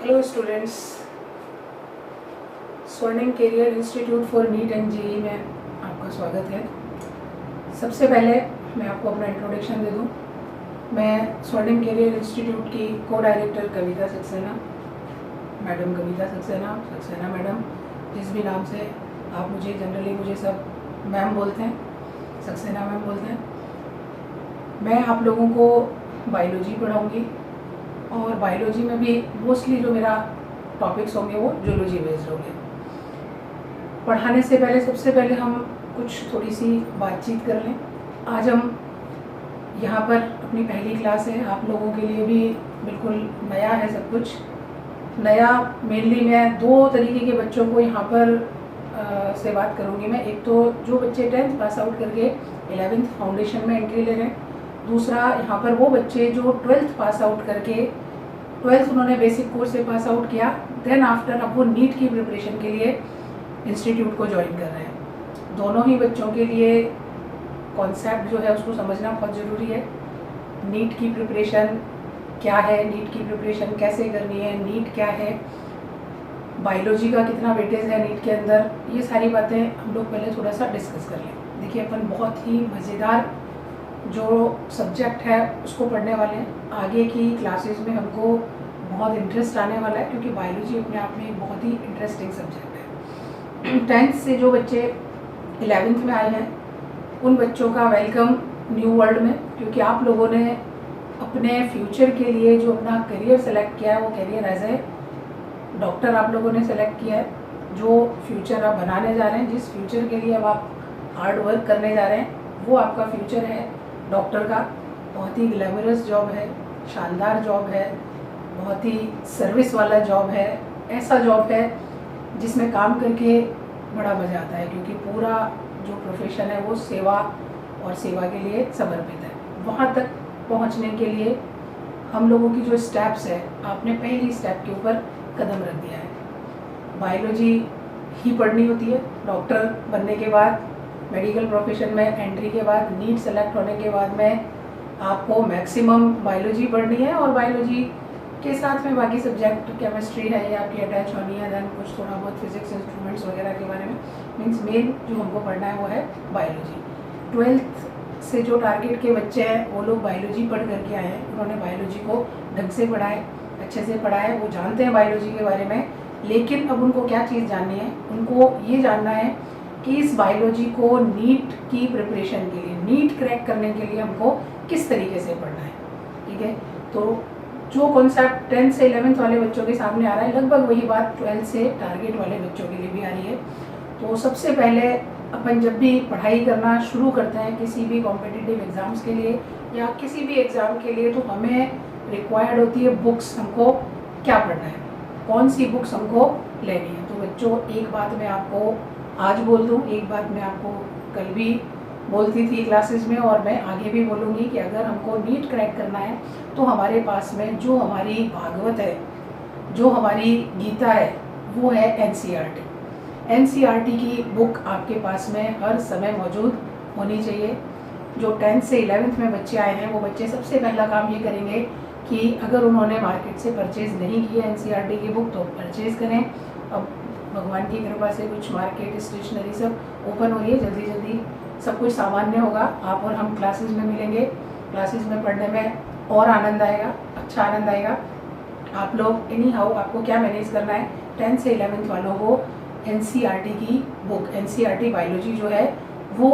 Hello students, Swarnim career institute for NEET and JEE में आपका स्वागत है। सबसे पहले मैं आपको अपना इंट्रोडक्शन दे दूं। मैं स्वर्णिम कैरियर इंस्टीट्यूट की को डायरेक्टर कविता सक्सेना, मैडम कविता सक्सेना मैडम, जिस भी नाम से आप मुझे जनरली सब मैम बोलते हैं, सक्सेना मैम बोलते हैं। मैं आप लोगों को बायोलॉजी पढ़ाऊँगी और बायोलॉजी में भी मोस्टली जो मेरा टॉपिक्स होंगे वो जूलॉजी बेस्ड होंगे। पढ़ाने से पहले सबसे पहले हम कुछ थोड़ी सी बातचीत कर लें। आज हम यहाँ पर अपनी पहली क्लास है, आप लोगों के लिए भी बिल्कुल नया है, सब कुछ नया। मेनली मैं दो तरीके के बच्चों को यहाँ पर से बात करूँगी। मैं एक तो जो बच्चे 10th पास आउट करके 11th फाउंडेशन में एंट्री ले रहे हैं, दूसरा यहाँ पर वो बच्चे जो 12th पास आउट करके 12th उन्होंने बेसिक कोर्स से पास आउट किया, देन आफ्टर अब वो नीट की प्रिपरेशन के लिए इंस्टीट्यूट को ज्वाइन कर रहे हैं। दोनों ही बच्चों के लिए कॉन्सेप्ट जो है उसको समझना बहुत ज़रूरी है। नीट की प्रिपरेशन क्या है, नीट की प्रिपरेशन कैसे करनी है, नीट क्या है, बायोलॉजी का कितना वेटेज है नीट के अंदर, ये सारी बातें हम लोग पहले थोड़ा सा डिस्कस कर लें। देखिए, अपन बहुत ही मज़ेदार जो सब्जेक्ट है उसको पढ़ने वाले हैं। आगे की क्लासेस में हमको बहुत इंटरेस्ट आने वाला है, क्योंकि बायोलॉजी अपने आप में एक बहुत ही इंटरेस्टिंग सब्जेक्ट है। 10th से जो बच्चे 11th में आए हैं उन बच्चों का वेलकम न्यू वर्ल्ड में, क्योंकि आप लोगों ने अपने फ्यूचर के लिए जो अपना करियर सेलेक्ट किया है वो करियर एज ए डॉक्टर आप लोगों ने सेलेक्ट किया है। जो फ्यूचर आप बनाने जा रहे हैं, जिस फ्यूचर के लिए अब आप हार्ड वर्क करने जा रहे हैं, वो आपका फ्यूचर है डॉक्टर का। बहुत ही ग्लैमरस जॉब है, शानदार जॉब है, बहुत ही सर्विस वाला जॉब है। ऐसा जॉब है जिसमें काम करके बड़ा मज़ा आता है, क्योंकि पूरा जो प्रोफेशन है वो सेवा और सेवा के लिए समर्पित है। वहाँ तक पहुँचने के लिए हम लोगों की जो स्टेप्स है, आपने पहली स्टेप के ऊपर कदम रख दिया है। बायोलॉजी ही पढ़नी होती है। डॉक्टर बनने के बाद, मेडिकल प्रोफेशन में एंट्री के बाद, नीट सेलेक्ट होने के बाद में आपको मैक्सिमम बायोलॉजी पढ़नी है, और बायोलॉजी के साथ में बाकी सब्जेक्ट केमिस्ट्री है या आपकी अटैच होनी है, देन कुछ थोड़ा बहुत फिजिक्स, इंस्ट्रूमेंट्स वगैरह के बारे में। मीन्स मेन जो हमको पढ़ना है वो है बायोलॉजी। 12th से जो टारगेट के बच्चे हैं वो लोग बायोलॉजी पढ़ करके आए हैं, उन्होंने बायोलॉजी को ढंग से पढ़ा है, अच्छे से पढ़ा है, वो जानते हैं बायोलॉजी के बारे में। लेकिन अब उनको क्या चीज़ जाननी है, उनको ये जानना है कि इस बायोलॉजी को नीट की प्रिपरेशन के लिए, नीट क्रैक करने के लिए हमको किस तरीके से पढ़ना है। ठीक है, तो जो कॉन्सेप्ट 10th से 11th वाले बच्चों के सामने आ रहा है, लगभग वही बात 12th से टारगेट वाले बच्चों के लिए भी आ रही है। तो सबसे पहले अपन जब भी पढ़ाई करना शुरू करते हैं किसी भी कॉम्पिटिटिव एग्ज़ाम्स के लिए या किसी भी एग्ज़ाम के लिए, तो हमें रिक्वायर्ड होती है बुक्स। हमको क्या पढ़ना है, कौन सी बुक्स हमको लेनी है। तो बच्चों, एक बात मैं आपको आज बोल दूं, एक बात मैं आपको कल भी बोलती थी क्लासेस में, और मैं आगे भी बोलूँगी कि अगर हमको नीट क्रैक करना है तो हमारे पास में जो हमारी भागवत है, जो हमारी गीता है, वो है एनसीईआरटी। एनसीईआरटी की बुक आपके पास में हर समय मौजूद होनी चाहिए। जो 10th से 11th में बच्चे आए हैं वो बच्चे सबसे पहला काम ये करेंगे कि अगर उन्होंने मार्केट से परचेज़ नहीं किया एनसीईआरटी की बुक, तो परचेज़ करें। अब भगवान की कृपा से कुछ मार्केट, स्टेशनरी सब ओपन हो रही है, जल्दी जल्दी सब कुछ सामान्य होगा। आप और हम क्लासेस में मिलेंगे, क्लासेस में पढ़ने में और आनंद आएगा, अच्छा आनंद आएगा। आप लोग एनी हाउ आपको क्या मैनेज करना है, 10th से 11th वालों को एनसीईआरटी की बुक, एनसीईआरटी बायोलॉजी जो है वो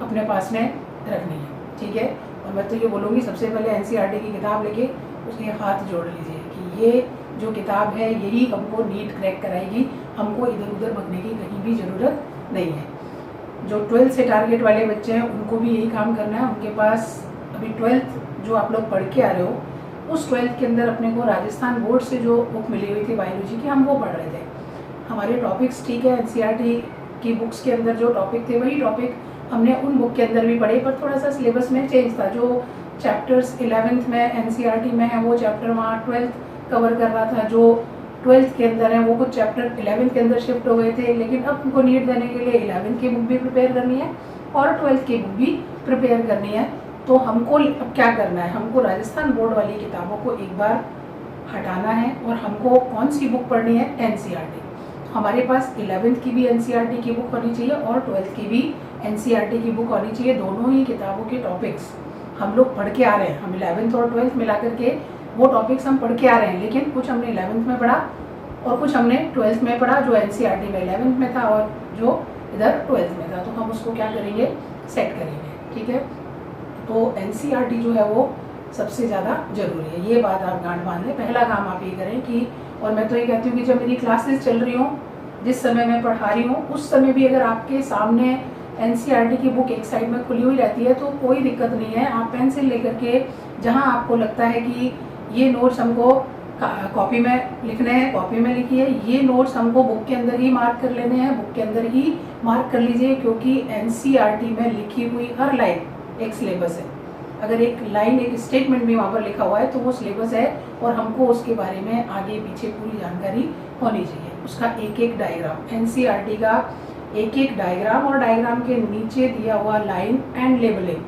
अपने पास में रखनी है। ठीक है, और मैं तो ये बोलूँगी सबसे पहले एनसीईआरटी की किताब लेके उसके हाथ जोड़ लीजिए कि ये जो किताब है यही हमको नीट क्रैक कराएगी, हमको इधर उधर भगने की कहीं भी ज़रूरत नहीं है। जो 12th से टारगेट वाले बच्चे हैं उनको भी यही काम करना है। उनके पास अभी 12th जो आप लोग पढ़ के आ रहे हो, उस 12th के अंदर अपने को राजस्थान बोर्ड से जो बुक मिली हुई थी बायोलॉजी की, हम वो पढ़ रहे थे। हमारे टॉपिक्स ठीक है, एनसीईआरटी की बुक्स के अंदर जो टॉपिक थे वही टॉपिक हमने उन बुक के अंदर भी पढ़े, पर थोड़ा सा सिलेबस में चेंज था। जो चैप्टर्स 11th में एनसीईआरटी में है वो चैप्टर वहाँ 12th कवर कर रहा था, जो 12th के अंदर है वो कुछ चैप्टर 11th के अंदर शिफ्ट हो गए थे। लेकिन अब उनको नीट देने के लिए 11th की बुक भी प्रिपेयर करनी है और 12th की बुक भी प्रिपेयर करनी है। तो हमको अब क्या करना है, हमको राजस्थान बोर्ड वाली किताबों को एक बार हटाना है और हमको कौन सी बुक पढ़नी है, एनसीईआरटी। हमारे पास 11th की भी एनसीईआरटी की बुक होनी चाहिए और 12th की भी एनसीईआरटी की बुक होनी चाहिए। दोनों ही किताबों के टॉपिक्स हम लोग पढ़ के आ रहे हैं। हम 11th और 12th मिला करके वो टॉपिक्स हम पढ़ के आ रहे हैं, लेकिन कुछ हमने 11th में पढ़ा और कुछ हमने 12th में पढ़ा, जो एनसीईआरटी में 11th में था और जो इधर 12th में था। तो हम उसको क्या करेंगे, सेट करेंगे, ठीक है। तो एनसीईआरटी जो है वो सबसे ज़्यादा ज़रूरी है, ये बात आप गांठ बांध लें। पहला काम आप ये करें कि, और मैं तो ये कहती हूँ कि जब मेरी क्लासेस चल रही हों, जिस समय मैं पढ़ा रही हूँ, उस समय भी अगर आपके सामने एनसीईआरटी की बुक एक साइड में खुली हुई रहती है तो कोई दिक्कत नहीं है। आप पेंसिल लेकर के जहाँ आपको लगता है कि ये नोट्स हमको कॉपी में लिखने हैं, कॉपी में लिखिए। ये नोट्स हमको बुक के अंदर ही मार्क कर लेने हैं, बुक के अंदर ही मार्क कर लीजिए, क्योंकि एनसीईआरटी में लिखी हुई हर लाइन एक सिलेबस है। अगर एक लाइन, एक स्टेटमेंट भी वहाँ पर लिखा हुआ है तो वो सिलेबस है और हमको उसके बारे में आगे पीछे पूरी जानकारी होनी चाहिए। उसका एक एक डायग्राम, एनसीईआरटी का एक एक डायग्राम और डायग्राम के नीचे दिया हुआ line and labelling,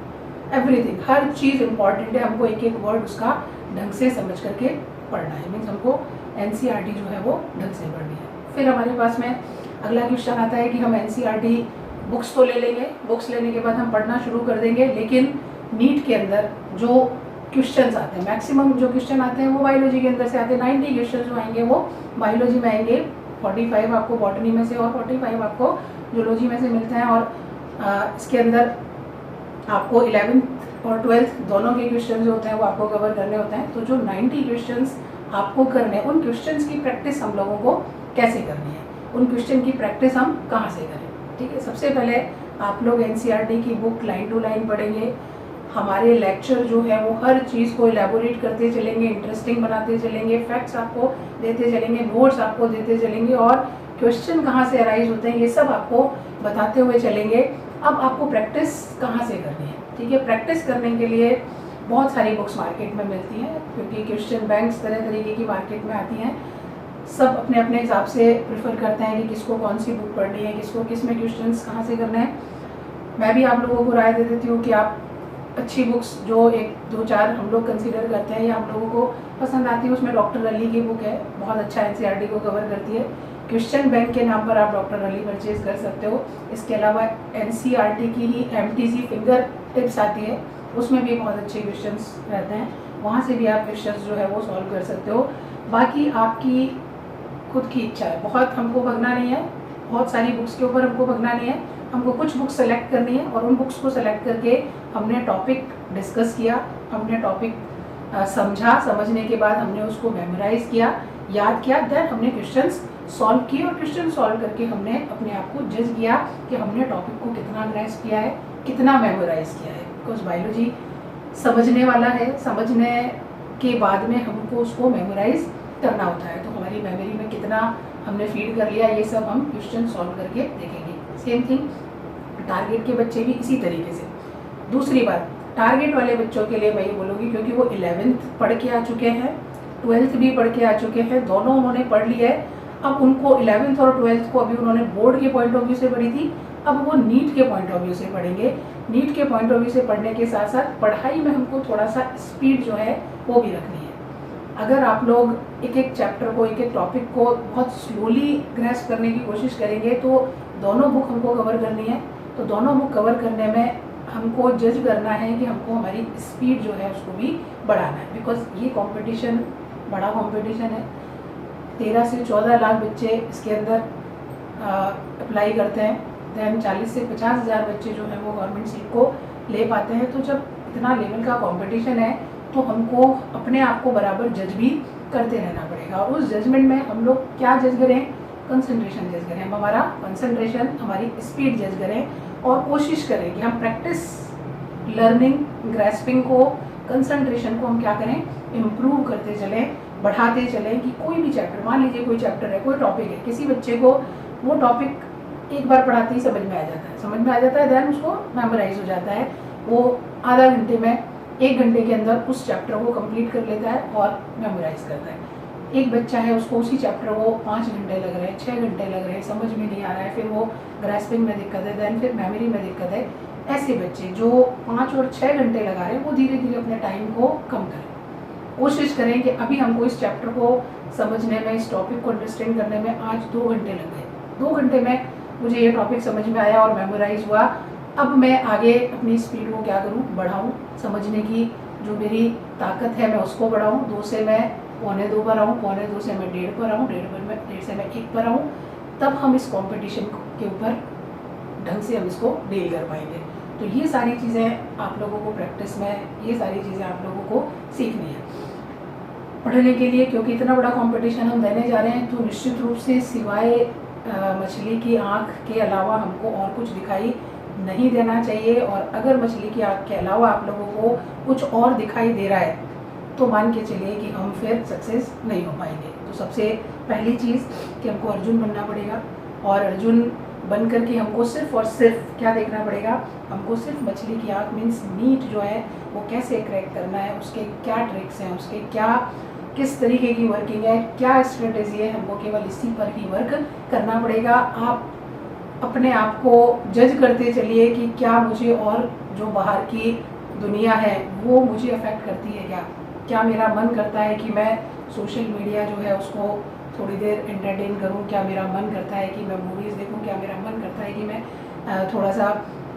everything, her cheese important है। हमको एक एक वर्ड उसका ढंग से समझ करके पढ़ना है, मीन्स हमको एनसीईआरटी जो है वो ढंग से पढ़नी है। फिर हमारे पास में अगला क्वेश्चन आता है कि हम एनसीईआरटी बुक्स तो ले लेंगे, बुक्स लेने के बाद हम पढ़ना शुरू कर देंगे, लेकिन नीट के अंदर जो क्वेश्चंस आते हैं, मैक्सिमम जो क्वेश्चन आते हैं वो बायोलॉजी के अंदर से आते हैं। 90 क्वेश्चन जो आएंगे वो बायोलॉजी में आएंगे, 45 आपको बॉटनी में से और 45 आपको जूलॉजी में से मिलते हैं। और इसके अंदर आपको 11th और 12th दोनों के क्वेश्चन जो होते हैं वो आपको कवर करने होते हैं। तो जो 90 क्वेश्चंस आपको करने, उन क्वेश्चंस की प्रैक्टिस हम लोगों को कैसे करनी है, उन क्वेश्चन की प्रैक्टिस हम कहाँ से करें, ठीक है। सबसे पहले आप लोग एनसीईआरटी की बुक लाइन टू लाइन पढ़ेंगे। हमारे लेक्चर जो है वो हर चीज़ को इलेबोरेट करते चलेंगे, इंटरेस्टिंग बनाते चलेंगे, फैक्ट्स आपको देते चलेंगे, नोट्स आपको देते चलेंगे और क्वेश्चन कहाँ से अराइज होते हैं ये सब आपको बताते हुए चलेंगे। अब आपको प्रैक्टिस कहाँ से करनी है, ठीक है। प्रैक्टिस करने के लिए बहुत सारी बुक्स मार्केट में मिलती हैं, क्योंकि क्वेश्चन बैंक्स तरह तरीके की मार्केट में आती हैं। सब अपने अपने हिसाब से प्रेफर करते हैं कि किसको कौन सी बुक पढ़नी है, किसको किस में क्वेश्चंस कहाँ से करने हैं। मैं भी आप लोगों को राय दे देती हूँ कि आप अच्छी बुक्स जो 1-2-4 हम लोग कंसीडर करते हैं या हम लोगों को पसंद आती है, उसमें डॉक्टर अली की बुक है, बहुत अच्छा एनसीईआरटी को कवर करती है। क्वेश्चन बैंक के नाम पर आप डॉक्टर अली परचेज कर सकते हो। इसके अलावा एनसीईआरटी की ही एमटीसी फिंगर टिप्स आती है, उसमें भी बहुत अच्छे क्वेश्चंस रहते हैं, वहाँ से भी आप क्वेश्चंस जो है वो सॉल्व कर सकते हो। बाकी आपकी खुद की इच्छा है, बहुत हमको भगना नहीं है, बहुत सारी बुक्स के ऊपर हमको भगना नहीं है। हमको कुछ बुक्स सेलेक्ट करनी है और उन बुक्स को सेलेक्ट करके हमने टॉपिक डिस्कस किया, हमने टॉपिक समझा, समझने के बाद हमने उसको मेमोराइज किया, याद किया, देन हमने क्वेश्चंस सॉल्व किए और क्वेश्चन सॉल्व करके हमने अपने आप को जज किया कि हमने टॉपिक को कितना ग्रैस्प किया है, कितना मेमोराइज किया है। बिकॉज बायोलॉजी समझने वाला है, समझने के बाद में हमको उसको मेमोराइज करना होता है, तो हमारी मेमोरी में कितना हमने फीड कर लिया, ये सब हम क्वेश्चन सॉल्व करके देखेंगे। सेम थिंग टारगेट के बच्चे भी इसी तरीके से। दूसरी बात, टारगेट वाले बच्चों के लिए मैं ये बोलूँगी, क्योंकि वो 11th पढ़ के आ चुके हैं, 12th भी पढ़ के आ चुके हैं, दोनों उन्होंने पढ़ लिया है। अब उनको 11th और 12th को अभी उन्होंने बोर्ड के पॉइंट ऑफ व्यू से पढ़ी थी, अब वो नीट के पॉइंट ऑफ व्यू से पढ़ेंगे। नीट के पॉइंट ऑफ व्यू से पढ़ने के साथ साथ पढ़ाई में हमको थोड़ा सा स्पीड जो है वो भी रखनी है। अगर आप लोग एक एक चैप्टर को, एक एक टॉपिक को बहुत स्लोली ग्रैस्प करने की कोशिश करेंगे तो दोनों बुक हमको कवर करनी है, तो दोनों बुक कवर करने में हमको जज करना है कि हमको हमारी स्पीड जो है उसको भी बढ़ाना है। बिकॉज ये कंपटीशन बड़ा कंपटीशन है, 13 से 14 लाख बच्चे इसके अंदर अप्लाई करते हैं, दैन 40 से 50 हज़ार बच्चे जो हैं वो गवर्नमेंट सीट को ले पाते हैं। तो जब इतना लेवल का कंपटीशन है तो हमको अपने आप को बराबर जज भी करते रहना पड़ेगा, और उस जजमेंट में हम लोग क्या जज करें, कंसंट्रेशन जज करें, हम हमारा कंसंट्रेशन, हमारी स्पीड जज करें और कोशिश करें कि हम प्रैक्टिस, लर्निंग, ग्रैस्पिंग को, कंसंट्रेशन को हम क्या करें, इम्प्रूव करते चलें, बढ़ाते चलें। कि कोई भी चैप्टर, मान लीजिए कोई चैप्टर है, कोई टॉपिक है, किसी बच्चे को वो टॉपिक एक बार पढ़ाते ही समझ में आ जाता है, दैन उसको मेमोराइज हो जाता है, वो आधा घंटे में, 1 घंटे के अंदर उस चैप्टर को कंप्लीट कर लेता है और मेमोराइज करता है। एक बच्चा है, उसको उसी चैप्टर को 5 घंटे लग रहे हैं, 6 घंटे लग रहे हैं, समझ में नहीं आ रहा है, फिर वो ग्रैस्पिंग में दिक्कत है, दैन फिर मेमोरी में दिक्कत है। ऐसे बच्चे जो 5 और 6 घंटे लगा रहे हैं वो धीरे धीरे अपने टाइम को कम करें, कोशिश करें कि अभी हमको इस चैप्टर को समझने में, इस टॉपिक को अंडरस्टैंड करने में आज 2 घंटे लग गए। 2 घंटे में मुझे ये टॉपिक समझ में आया और मेमोराइज हुआ। अब मैं आगे अपनी स्पीड को क्या करूँ, बढ़ाऊँ, समझने की जो मेरी ताकत है मैं उसको बढ़ाऊँ। 2 से मैं 1:45 पर आऊँ, 1:45 से मैं 1:30 पर आऊँ, 1:30 से मैं 1 पर आऊँ। तब हम इस कंपटीशन के ऊपर ढंग से हम इसको डील कर पाएंगे। तो ये सारी चीज़ें आप लोगों को प्रैक्टिस में, ये सारी चीज़ें आप लोगों को सीखनी है पढ़ने के लिए, क्योंकि इतना बड़ा कंपटीशन हम देने जा रहे हैं। तो निश्चित रूप से सिवाय मछली की आँख के अलावा हमको और कुछ दिखाई नहीं देना चाहिए। और अगर मछली की आँख के अलावा आप लोगों को कुछ और दिखाई दे रहा है तो मान के चलिए कि हम फिर सक्सेस नहीं हो पाएंगे। तो सबसे पहली चीज़ कि हमको अर्जुन बनना पड़ेगा, और अर्जुन बन कर के हमको सिर्फ और सिर्फ क्या देखना पड़ेगा, हमको सिर्फ मछली की आँख मीन्स मीट जो है वो कैसे क्रैक करना है, उसके क्या ट्रिक्स हैं, उसके क्या किस तरीके की वर्किंग है, क्या स्ट्रेटेजी है, हमको केवल इसी पर ही वर्क करना पड़ेगा। आप अपने आप को जज करते चलिए कि क्या मुझे और जो बाहर की दुनिया है वो मुझे अफेक्ट करती है, क्या मेरा मन करता है कि मैं सोशल मीडिया जो है उसको थोड़ी देर एंटरटेन करूं, क्या मेरा मन करता है कि मैं मूवीज़ देखूं, क्या मेरा मन करता है कि मैं थोड़ा सा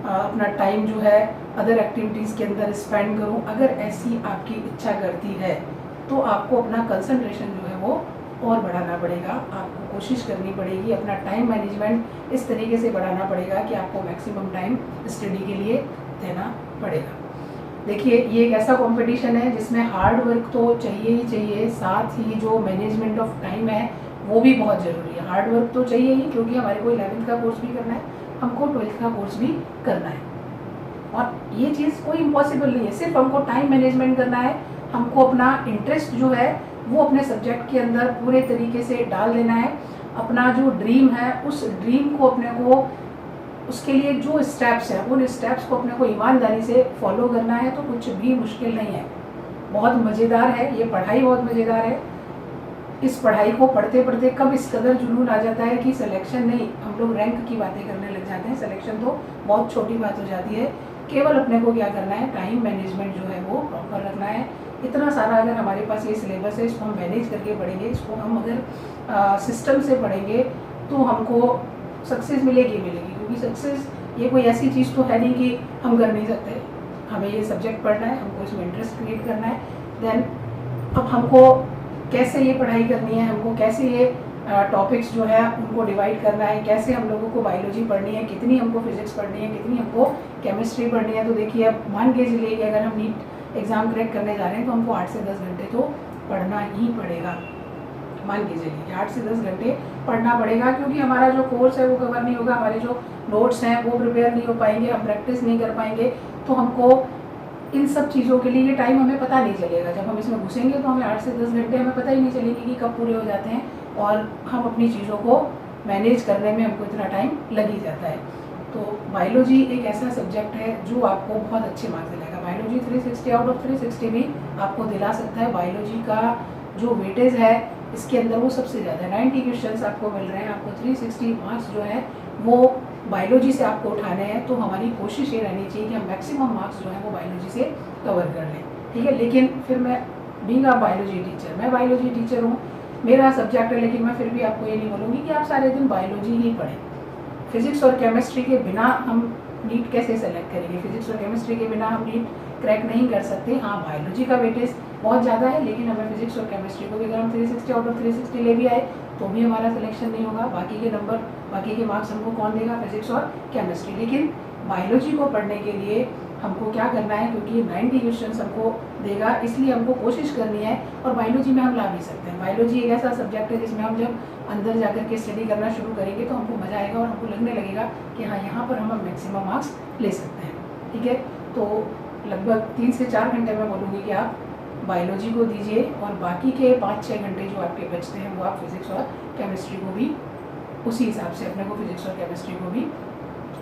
अपना टाइम जो है अदर एक्टिविटीज़ के अंदर स्पेंड करूं। अगर ऐसी आपकी इच्छा करती है तो आपको अपना कंसंट्रेशन जो है वो और बढ़ाना पड़ेगा। आपको कोशिश करनी पड़ेगी, अपना टाइम मैनेजमेंट इस तरीके से बढ़ाना पड़ेगा कि आपको मैक्सिमम टाइम स्टडी के लिए देना पड़ेगा। देखिए, ये एक ऐसा कंपटीशन है जिसमें हार्ड वर्क तो चाहिए ही चाहिए, साथ ही जो मैनेजमेंट ऑफ टाइम है वो भी बहुत ज़रूरी है। हार्ड वर्क तो चाहिए ही, क्योंकि हमारे को 11th का कोर्स भी करना है, हमको 12th का कोर्स भी करना है, और ये चीज़ कोई इम्पॉसिबल नहीं है। सिर्फ हमको टाइम मैनेजमेंट करना है, हमको अपना इंटरेस्ट जो है वो अपने सब्जेक्ट के अंदर पूरे तरीके से डाल देना है। अपना जो ड्रीम है उस ड्रीम को अपने को, उसके लिए जो स्टेप्स हैं उन स्टेप्स को अपने को ईमानदारी से फॉलो करना है। तो कुछ भी मुश्किल नहीं है, बहुत मज़ेदार है ये पढ़ाई, बहुत मज़ेदार है। इस पढ़ाई को पढ़ते पढ़ते कब इस कदर जुनून आ जाता है कि सिलेक्शन नहीं, हम लोग रैंक की बातें करने लग जाते हैं। सिलेक्शन तो बहुत छोटी बात हो जाती है। केवल अपने को क्या करना है, टाइम मैनेजमेंट जो है वो प्रॉपर रखना है। इतना सारा अगर हमारे पास ये सिलेबस है, इसको हम मैनेज करके पढ़ेंगे, इसको हम अगर सिस्टम से पढ़ेंगे तो हमको सक्सेस मिलेगी। क्योंकि सक्सेस ये कोई ऐसी चीज़ तो है नहीं कि हम कर नहीं सकते। हमें ये सब्जेक्ट पढ़ना है, हमको इसमें इंटरेस्ट क्रिएट करना है। देन अब हमको कैसे ये पढ़ाई करनी है, हमको कैसे ये टॉपिक्स जो है उनको डिवाइड करना है, कैसे हम लोगों को बायोलॉजी पढ़नी है, कितनी हमको फिजिक्स पढ़नी है, कितनी हमको केमिस्ट्री पढ़नी है। तो देखिए, अब मान के चलिए कि अगर हम नीट एग्ज़ाम क्रैक करने जा रहे हैं तो हमको 8 से 10 घंटे तो पढ़ना ही पड़ेगा। मान के चलिए कि 8 से 10 घंटे पढ़ना पड़ेगा, क्योंकि हमारा जो कोर्स है वो कवर नहीं होगा, हमारे जो नोट्स हैं वो प्रिपेयर नहीं हो पाएंगे, हम प्रैक्टिस नहीं कर पाएंगे। तो हमको इन सब चीज़ों के लिए ये टाइम हमें पता नहीं चलेगा। जब हम इसमें घुसेंगे तो हमें 8 से 10 घंटे हमें पता ही नहीं चलेंगे कि कब पूरे हो जाते हैं, और हम अपनी चीज़ों को मैनेज करने में हमको इतना टाइम लग ही जाता है। तो बायोलॉजी एक ऐसा सब्जेक्ट है जो आपको बहुत अच्छे मार्क्स दिलाएगा। बायोलॉजी 360 आउट ऑफ 360 भी आपको दिला सकता है। बायोलॉजी का जो वेटेज है इसके अंदर वो सबसे ज़्यादा 90 क्वेश्चंस आपको मिल रहे हैं। आपको 360 मार्क्स जो है वो बायोलॉजी से आपको उठाने हैं। तो हमारी कोशिश ये रहनी चाहिए कि हम मैक्सिमम मार्क्स जो है वो बायोलॉजी से कवर कर लें, ठीक है। लेकिन फिर मैं बीइंग अ बायोलॉजी टीचर, मैं बायोलॉजी टीचर हूँ, मेरा सब्जेक्ट है, लेकिन मैं फिर भी आपको ये नहीं बोलूँगी कि आप सारे दिन बायोलॉजी ही पढ़ें। फिजिक्स और केमिस्ट्री के बिना हम नीट कैसे सेलेक्ट करेंगे? फिजिक्स और केमिस्ट्री के बिना हम नीट क्रैक नहीं कर सकते। हाँ, बायोलॉजी का वेटेज बहुत ज़्यादा है, लेकिन हमें फिजिक्स और केमिस्ट्री को भी अगर हम 360 आउट ऑफ 360 ले भी आए तो भी हमारा सिलेक्शन नहीं होगा। बाकी के नंबर, बाकी के मार्क्स हमको कौन देगा? फिजिक्स और केमिस्ट्री। लेकिन बायोलॉजी को पढ़ने के लिए हमको क्या करना है, क्योंकि 90 क्वेश्चंस हमको देगा, इसलिए हमको कोशिश करनी है। और बायोलॉजी में हम ला भी सकते हैं। बायोलॉजी एक ऐसा सब्जेक्ट है जिसमें हम जब अंदर जाकर के स्टडी करना शुरू करेंगे तो हमको मज़ा आएगा और हमको लगने लगेगा कि हाँ, यहाँ पर हम मैक्सिमम मार्क्स ले सकते हैं, ठीक है। तो लगभग 3 से 4 घंटे मैं बोलूँगी कि आप बायोलॉजी को दीजिए, और बाकी के 5-6 घंटे जो आपके बचते हैं वो आप फिज़िक्स और केमिस्ट्री को भी उसी हिसाब से अपने को फिज़िक्स और केमिस्ट्री को भी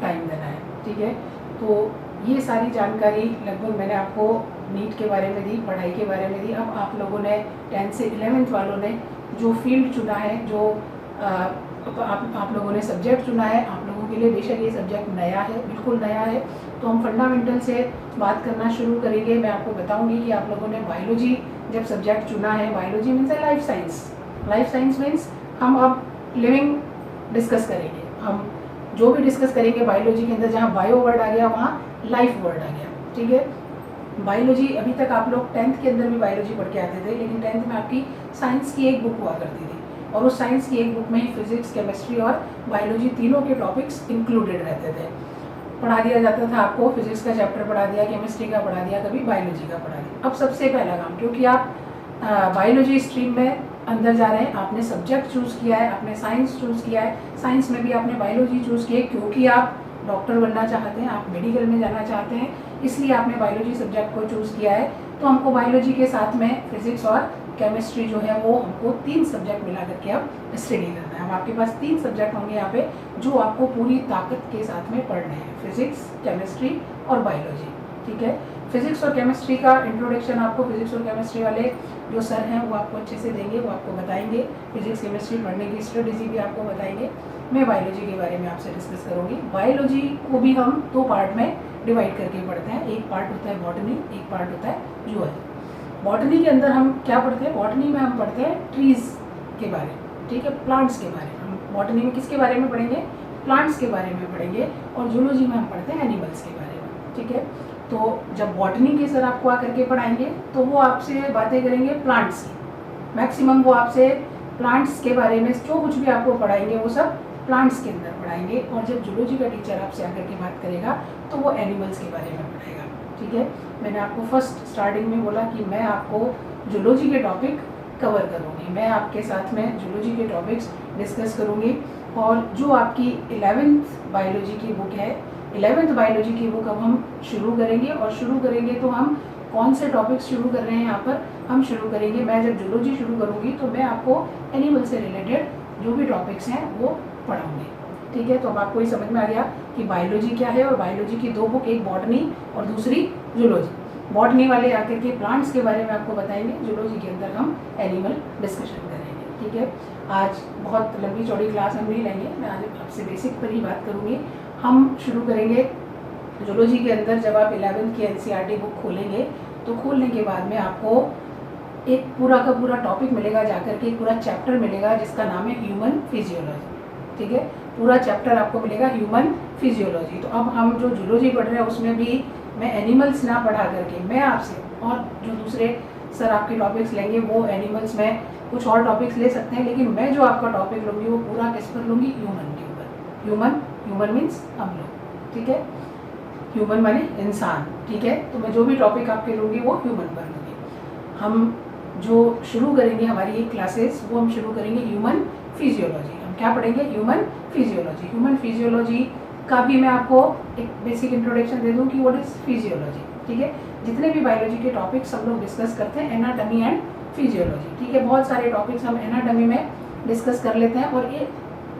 टाइम देना है, ठीक है। तो ये सारी जानकारी लगभग मैंने आपको नीट के बारे में दी, पढ़ाई के बारे में दी। अब आप लोगों ने 10th से 11th वालों ने जो फील्ड चुना है, जो आप लोगों ने सब्जेक्ट चुना है, आप लोगों के लिए। बेशक ये सब्जेक्ट नया है, बिल्कुल नया है, तो हम फंडामेंटल से बात करना शुरू करेंगे। मैं आपको बताऊंगी कि आप लोगों ने बायोलॉजी जब सब्जेक्ट चुना है, बायोलॉजी मीन्स है life science. Life science means हम अब लिविंग डिस्कस करेंगे। हम जो भी डिस्कस करेंगे बायोलॉजी के अंदर, जहाँ बायो वर्ड आ गया वहाँ लाइफ वर्ड आ गया, ठीक है। बायोलॉजी अभी तक आप लोग 10th के अंदर भी बायोलॉजी पढ़ के आते थे, लेकिन 10th में आपकी साइंस की एक बुक हुआ करती थी, और उस साइंस की एक बुक में ही फिजिक्स, केमिस्ट्री और बायोलॉजी तीनों के टॉपिक्स इंक्लूडेड रहते थे। पढ़ा दिया जाता था आपको, फिजिक्स का चैप्टर पढ़ा दिया, केमिस्ट्री का पढ़ा दिया, कभी बायोलॉजी का पढ़ा दिया। अब सबसे पहला काम, क्योंकि आप बायोलॉजी स्ट्रीम में अंदर जा रहे हैं, आपने सब्जेक्ट चूज़ किया है, आपने साइंस चूज़ किया है, साइंस में भी आपने बायोलॉजी चूज़ की है क्योंकि आप डॉक्टर बनना चाहते हैं, आप मेडिकल में जाना चाहते हैं, इसलिए आपने बायोलॉजी सब्जेक्ट को चूज़ किया है। तो हमको बायोलॉजी के साथ में फिजिक्स और केमिस्ट्री जो है वो हमको 3 सब्जेक्ट मिला करके अब स्टडी करना है। अब आपके पास 3 सब्जेक्ट होंगे यहाँ पे जो आपको पूरी ताकत के साथ में पढ़ने हैं, फिजिक्स, केमिस्ट्री और बायोलॉजी, ठीक है। फिजिक्स और केमिस्ट्री का इंट्रोडक्शन आपको फिजिक्स और केमिस्ट्री वाले जो सर हैं वो आपको अच्छे से देंगे, वो आपको बताएंगे, फिजिक्स केमिस्ट्री पढ़ने की स्ट्रेटेजी भी आपको बताएंगे। मैं बायोलॉजी के बारे में आपसे डिस्कस करूँगी। बायोलॉजी को भी हम 2 पार्ट में डिवाइड करके पढ़ते हैं। एक पार्ट होता है बॉटनी, एक पार्ट होता है जूलॉजी। बॉटनी के अंदर हम क्या पढ़ते हैं? बॉटनी में हम पढ़ते हैं ट्रीज़ के बारे में, ठीक है, प्लांट्स के बारे में। हम बॉटनी में किसके बारे में पढ़ेंगे? प्लांट्स के बारे में पढ़ेंगे। और जूलॉजी में हम पढ़ते हैं एनिमल्स के बारे में, ठीक है। तो जब बॉटनी के सर आपको आकर के पढ़ाएंगे तो वो आपसे बातें करेंगे प्लांट्स की, मैक्सिमम वो आपसे प्लांट्स के बारे में जो कुछ भी आपको पढ़ाएंगे वो सब प्लांट्स के अंदर पढ़ाएंगे। और जब जूलॉजी का टीचर आपसे आकर के बात करेगा तो वो एनिमल्स के बारे में पढ़ाएगा, ठीक है। मैंने आपको फर्स्ट स्टार्टिंग में बोला कि मैं आपको जूलॉजी के टॉपिक कवर करूँगी, मैं आपके साथ में जूलॉजी के टॉपिक्स डिस्कस करूँगी। और जो आपकी 11th बायोलॉजी की बुक है, 11th बायोलॉजी की बुक अब हम शुरू करेंगे। और शुरू करेंगे तो हम कौन से टॉपिक्स शुरू कर रहे हैं यहाँ पर? हम शुरू करेंगे, मैं जब जूलॉजी शुरू करूँगी तो मैं आपको एनिमल से रिलेटेड जो भी टॉपिक्स हैं वो पढ़ाऊँगी, ठीक है। तो अब आपको ये समझ में आ गया कि बायोलॉजी क्या है। और बायोलॉजी की 2 बुक, एक बॉटनी और दूसरी जूलॉजी। बॉटनी वाले आकर के प्लांट्स के बारे में आपको बताएंगे, जूलॉजी के अंदर हम एनिमल डिस्कशन करेंगे, ठीक है। आज बहुत लंबी चौड़ी क्लास हम नहीं लेंगे, मैं आज आपसे बेसिक पर ही बात करूँगी। हम शुरू करेंगे जूलॉजी के अंदर। जब आप 11th की NCERT बुक खोलेंगे तो खोलने के बाद में आपको एक पूरा का पूरा टॉपिक मिलेगा, जाकर के एक पूरा चैप्टर मिलेगा जिसका नाम है ह्यूमन फिजियोलॉजी, ठीक है। पूरा चैप्टर आपको मिलेगा ह्यूमन फिजियोलॉजी। तो अब हम जो जूलॉजी पढ़ रहे हैं उसमें भी मैं एनिमल्स ना पढ़ा करके मैं आपसे, और जो दूसरे सर आपके टॉपिक्स लेंगे वो एनिमल्स में कुछ और टॉपिक्स ले सकते हैं, लेकिन मैं जो आपका टॉपिक लूँगी वो पूरा किस पर लूँगी? ह्यूमन के ऊपर। ह्यूमन मीन्स हम लोग, ठीक है। ह्यूमन माने इंसान, ठीक है। तो मैं जो भी टॉपिक आपके लूँगी वो ह्यूमन पर लूँगी। हम जो शुरू करेंगे हमारी ये क्लासेस, वो हम शुरू करेंगे ह्यूमन फिजियोलॉजी। हम क्या पढ़ेंगे? Human physiology. ह्यूमन फिजियोलॉजी का भी मैं आपको एक बेसिक इंट्रोडक्शन दे दूँ कि व्हाट इज फिजियोलॉजी, ठीक है। जितने भी बायोलॉजी के टॉपिक्स हम लोग डिस्कस करते हैं, एनाटॉमी एंड फिजियोलॉजी, ठीक है। बहुत सारे टॉपिक्स हम एनाटॉमी में डिस्कस कर लेते हैं और ये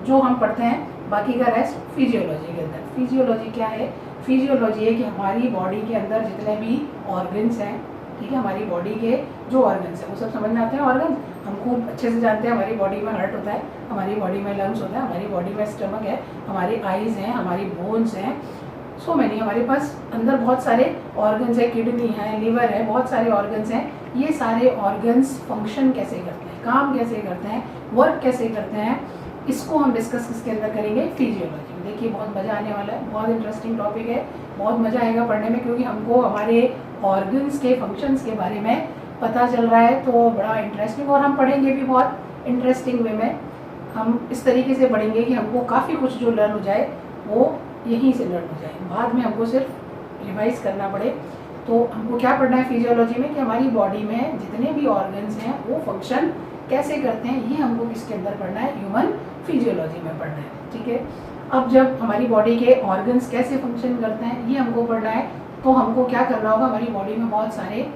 जो हम पढ़ते हैं बाकी का रेस्ट फिजियोलॉजी के अंदर। फिजियोलॉजी क्या है? फिजियोलॉजी है कि हमारी बॉडी के अंदर जितने भी ऑर्गन्स हैं, ठीक है, हमारी बॉडी के जो ऑर्गन्स हैं वो सब समझ में आते हैं। ऑर्गन्स हम खूब अच्छे से जानते हैं। हमारी बॉडी में हार्ट होता है, हमारी बॉडी में लंग्स होता है, हमारी बॉडी में स्टमक है, हमारी आईज हैं, हमारी बोन्स हैं, सो मैनी। हमारे पास अंदर बहुत सारे ऑर्गन्स हैं, किडनी है, लिवर है, बहुत सारे ऑर्गन्स हैं। ये सारे ऑर्गन्स फंक्शन कैसे करते हैं, काम कैसे करते हैं, वर्क कैसे करते हैं, इसको हम डिस्कस किसके अंदर करेंगे? फिजियोलॉजी में। देखिए बहुत मज़ा आने वाला है, बहुत इंटरेस्टिंग टॉपिक है, बहुत मज़ा आएगा पढ़ने में, क्योंकि हमको हमारे ऑर्गन्स के फंक्शंस के बारे में पता चल रहा है। तो बड़ा इंटरेस्टिंग, और हम पढ़ेंगे भी बहुत इंटरेस्टिंग वे में। हम इस तरीके से पढ़ेंगे कि हमको काफ़ी कुछ जो लर्न हो जाए वो यहीं से लर्न हो जाए, बाद में हमको सिर्फ रिवाइज करना पड़े। तो हमको क्या पढ़ना है फिजियोलॉजी में? कि हमारी बॉडी में जितने भी ऑर्गन्स हैं वो फंक्शन कैसे करते हैं, ये हमको किसके अंदर पढ़ना है? ह्यूमन फिजियोलॉजी में पढ़ना है, ठीक है। अब जब हमारी बॉडी के ऑर्गन्स कैसे फंक्शन करते हैं ये हमको पढ़ना है, तो हमको क्या करना होगा? हमारी बॉडी में बहुत सारे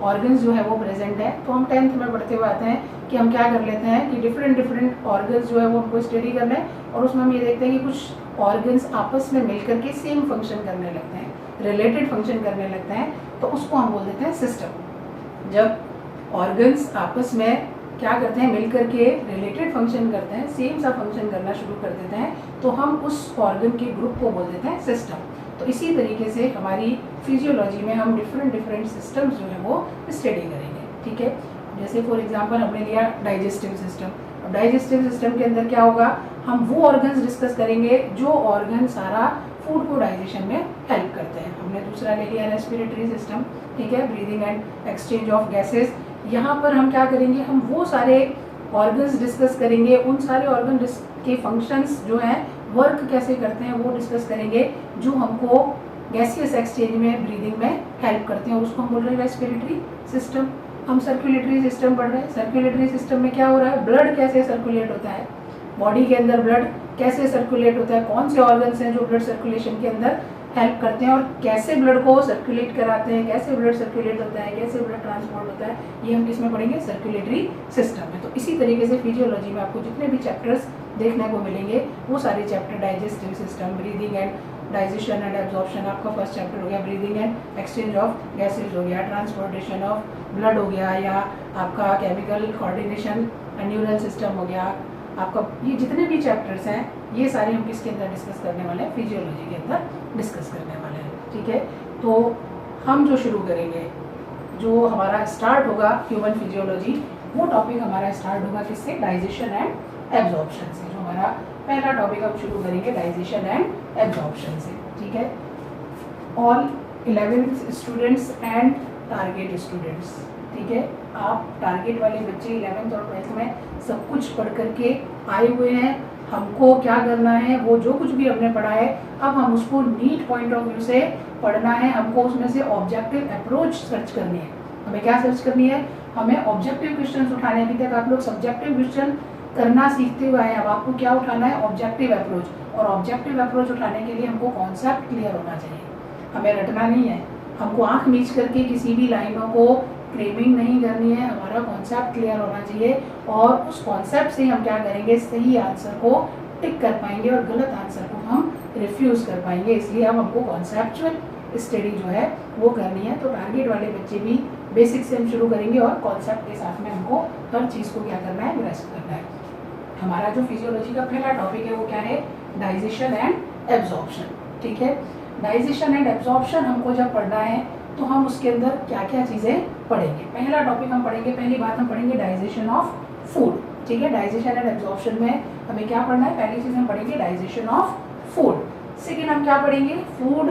ऑर्गन्स जो है वो प्रेजेंट है। तो हम 10th में पढ़ते हुए आते हैं कि हम क्या कर लेते हैं कि डिफरेंट ऑर्गन्स जो है वो हमको स्टडी करना है, और उसमें हम ये देखते हैं कि कुछ ऑर्गन्स आपस में मिलकर के सेम फंक्शन करने लगते हैं, रिलेटेड फंक्शन करने लगते हैं, तो उसको हम बोल देते हैं सिस्टम। जब ऑर्गन्स आपस में क्या करते हैं, मिल करके रिलेटेड फंक्शन करते हैं, सेम सा फंक्शन करना शुरू कर देते हैं, तो हम उस ऑर्गन के ग्रुप को बोल देते हैं सिस्टम। तो इसी तरीके से हमारी फिजियोलॉजी में हम डिफरेंट सिस्टम्स जो है वो स्टडी करेंगे, ठीक है। जैसे फॉर एग्जांपल हमने लिया डाइजेस्टिव सिस्टम। अब डाइजेस्टिव सिस्टम के अंदर क्या होगा, हम वो ऑर्गन्स डिस्कस करेंगे जो ऑर्गन सारा फूड को डाइजेशन में हेल्प करते हैं। हमने दूसरा ले लिया रेस्पिरेटरी सिस्टम, ठीक है, breathing and exchange of gases. यहाँ पर हम क्या करेंगे, हम वो सारे ऑर्गन्स डिस्कस करेंगे, उन सारे ऑर्गन के फंक्शंस जो हैं वर्क कैसे करते हैं वो डिस्कस करेंगे, जो हमको गैसियस एक्सचेंज में ब्रीदिंग में हेल्प करते हैं, और उसको हम बोल रहे हैं रेस्पिरेटरी सिस्टम। हम सर्कुलेटरी सिस्टम पढ़ रहे हैं। सर्कुलेटरी सिस्टम में क्या हो रहा है, ब्लड कैसे सर्कुलेट होता है, बॉडी के अंदर ब्लड कैसे सर्कुलेट होता है, कौन से ऑर्गन्स हैं जो ब्लड सर्कुलेशन के अंदर हेल्प करते हैं, और कैसे ब्लड को सर्कुलेट कराते हैं, कैसे ब्लड सर्कुलेट होता है, कैसे ब्लड ट्रांसपोर्ट होता है, ये हम किसमें पढ़ेंगे, सर्कुलेटरी सिस्टम में। तो इसी तरीके से फिजियोलॉजी में आपको जितने भी चैप्टर्स देखने को मिलेंगे वो सारे chapter, digestive system, breathing and digestion and absorption आपका फर्स्ट चैप्टर हो गया, breathing and exchange of gases हो गया, ट्रांसपोर्टेशन ऑफ ब्लड हो गया, या आपका chemical coordination and neural system हो गया आपका। ये जितने भी चैप्टर्स हैं ये सारे हम किसके अंदर डिस्कस करने वाले हैं, फिजियोलॉजी के अंदर डिस्कस करने वाले हैं, ठीक है। तो हम जो शुरू करेंगे, जो हमारा स्टार्ट होगा ह्यूमन फिजियोलॉजी, वो टॉपिक हमारा स्टार्ट होगा किससे, डाइजेशन एंड एब्जॉर्प्शन से। जो हमारा पहला टॉपिक हम शुरू करेंगे डाइजेशन एंड एब्जॉर्प्शन से, ठीक है। All 11th students and target students, ठीक है। आप टारगेट वाले बच्चे 11th और 12th में सब कुछ पढ़ करके आए हुए हैं। हमको क्या करना है, वो जो कुछ भी हमने पढ़ा है अब हम उसको नीट पॉइंट ऑफ व्यू से पढ़ना है। हमको उसमें से ऑब्जेक्टिव अप्रोच सर्च करनी है। हमें क्या सर्च करनी है, हमें ऑब्जेक्टिव क्वेश्चन उठाने। अभी तक आप लोग सब्जेक्टिव क्वेश्चन करना सीखते हुए आए, अब आपको क्या उठाना है, ऑब्जेक्टिव अप्रोच। और ऑब्जेक्टिव अप्रोच उठाने के लिए हमको कॉन्सेप्ट क्लियर होना चाहिए, हमें रटना नहीं है, हमको आंख मीच करके किसी भी लाइनों को क्रेमिंग नहीं करनी है, हमारा कॉन्सेप्ट क्लियर होना चाहिए। और उस कॉन्सेप्ट से हम क्या करेंगे, सही आंसर को टिक कर पाएंगे और गलत आंसर को हम रिफ्यूज कर पाएंगे। इसलिए हम हमको कॉन्सेप्चुअल स्टडी जो है वो करनी है। तो टारगेट वाले बच्चे भी बेसिक से हम शुरू करेंगे और कॉन्सेप्ट के साथ में हमको हर चीज़ को क्या करना है, ग्रैस्प करना है। हमारा जो फिजियोलॉजी का पहला टॉपिक है वो क्या है, डाइजेशन एंड एब्जॉर्प्शन, ठीक है। डाइजेशन एंड एब्जॉर्प्शन हमको जब पढ़ना है तो हम उसके अंदर क्या क्या चीज़ें पढ़ेंगे। पहला टॉपिक हम पढ़ेंगे, पहली बात हम पढ़ेंगे डाइजेशन ऑफ फूड, ठीक है। डाइजेशन एंड एब्जॉर्प्शन में हमें क्या पढ़ना है, पहली चीज़ हम पढ़ेंगे डाइजेशन ऑफ फूड। सेकेंड हम क्या पढ़ेंगे, फूड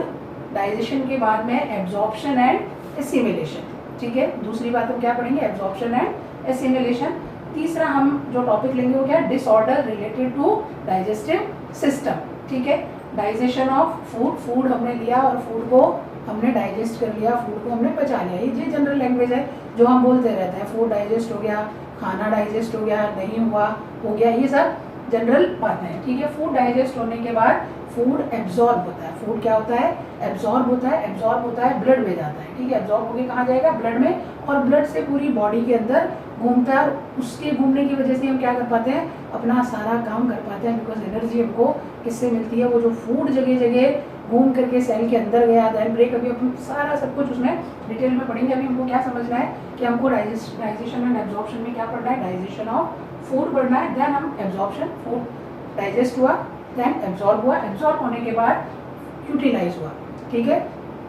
डाइजेशन के बाद में एब्जॉर्प्शन एंड एसिमिलेशन, ठीक है। दूसरी बात हम क्या पढ़ेंगे, एब्जॉर्प्शन एंड एसिमिलेशन। तीसरा हम जो टॉपिक लेंगे वो क्या है, disorder related to digestive system, ठीक है। डाइजेशन ऑफ फूड, फूड हमने लिया और फूड को हमने डाइजेस्ट कर लिया, फूड को हमने पचा लिया। ये जनरल लैंग्वेज है जो हम बोलते रहते हैं, फूड डाइजेस्ट हो गया, खाना डाइजेस्ट हो गया, नहीं हुआ हो गया, ये सब जनरल बातें हैं, ठीक है। फूड डाइजेस्ट होने के बाद फूड एब्जॉर्ब होता है। फूड क्या होता है, एब्जॉर्ब होता है। एब्जॉर्ब होता है ब्लड में जाता है, ठीक है। एब्जॉर्ब होकर कहाँ जाएगा, ब्लड में, और ब्लड से पूरी बॉडी के अंदर घूमता है। उसके घूमने की वजह से हम क्या कर पाते हैं, अपना सारा काम कर पाते हैं, बिकॉज एनर्जी हमको किससे मिलती है, वो जो फूड जगह जगह घूम करके सेल के अंदर गया। देन ब्रेक, अभी अपन सारा सब कुछ उसमें डिटेल में पढ़ेंगे। अभी हमको क्या समझना है कि हमको डाइजेशन एंड एब्जॉर्प्शन में क्या पढ़ना है, डाइजेशन ऑफ फूड पढ़ना है। देन हम एब्जॉर्प्शन, फूड डाइजेस्ट हुआ, देन एब्जॉर्ब हुआ, एब्जॉर्ब होने के बाद यूटिलाइज हुआ, ठीक है।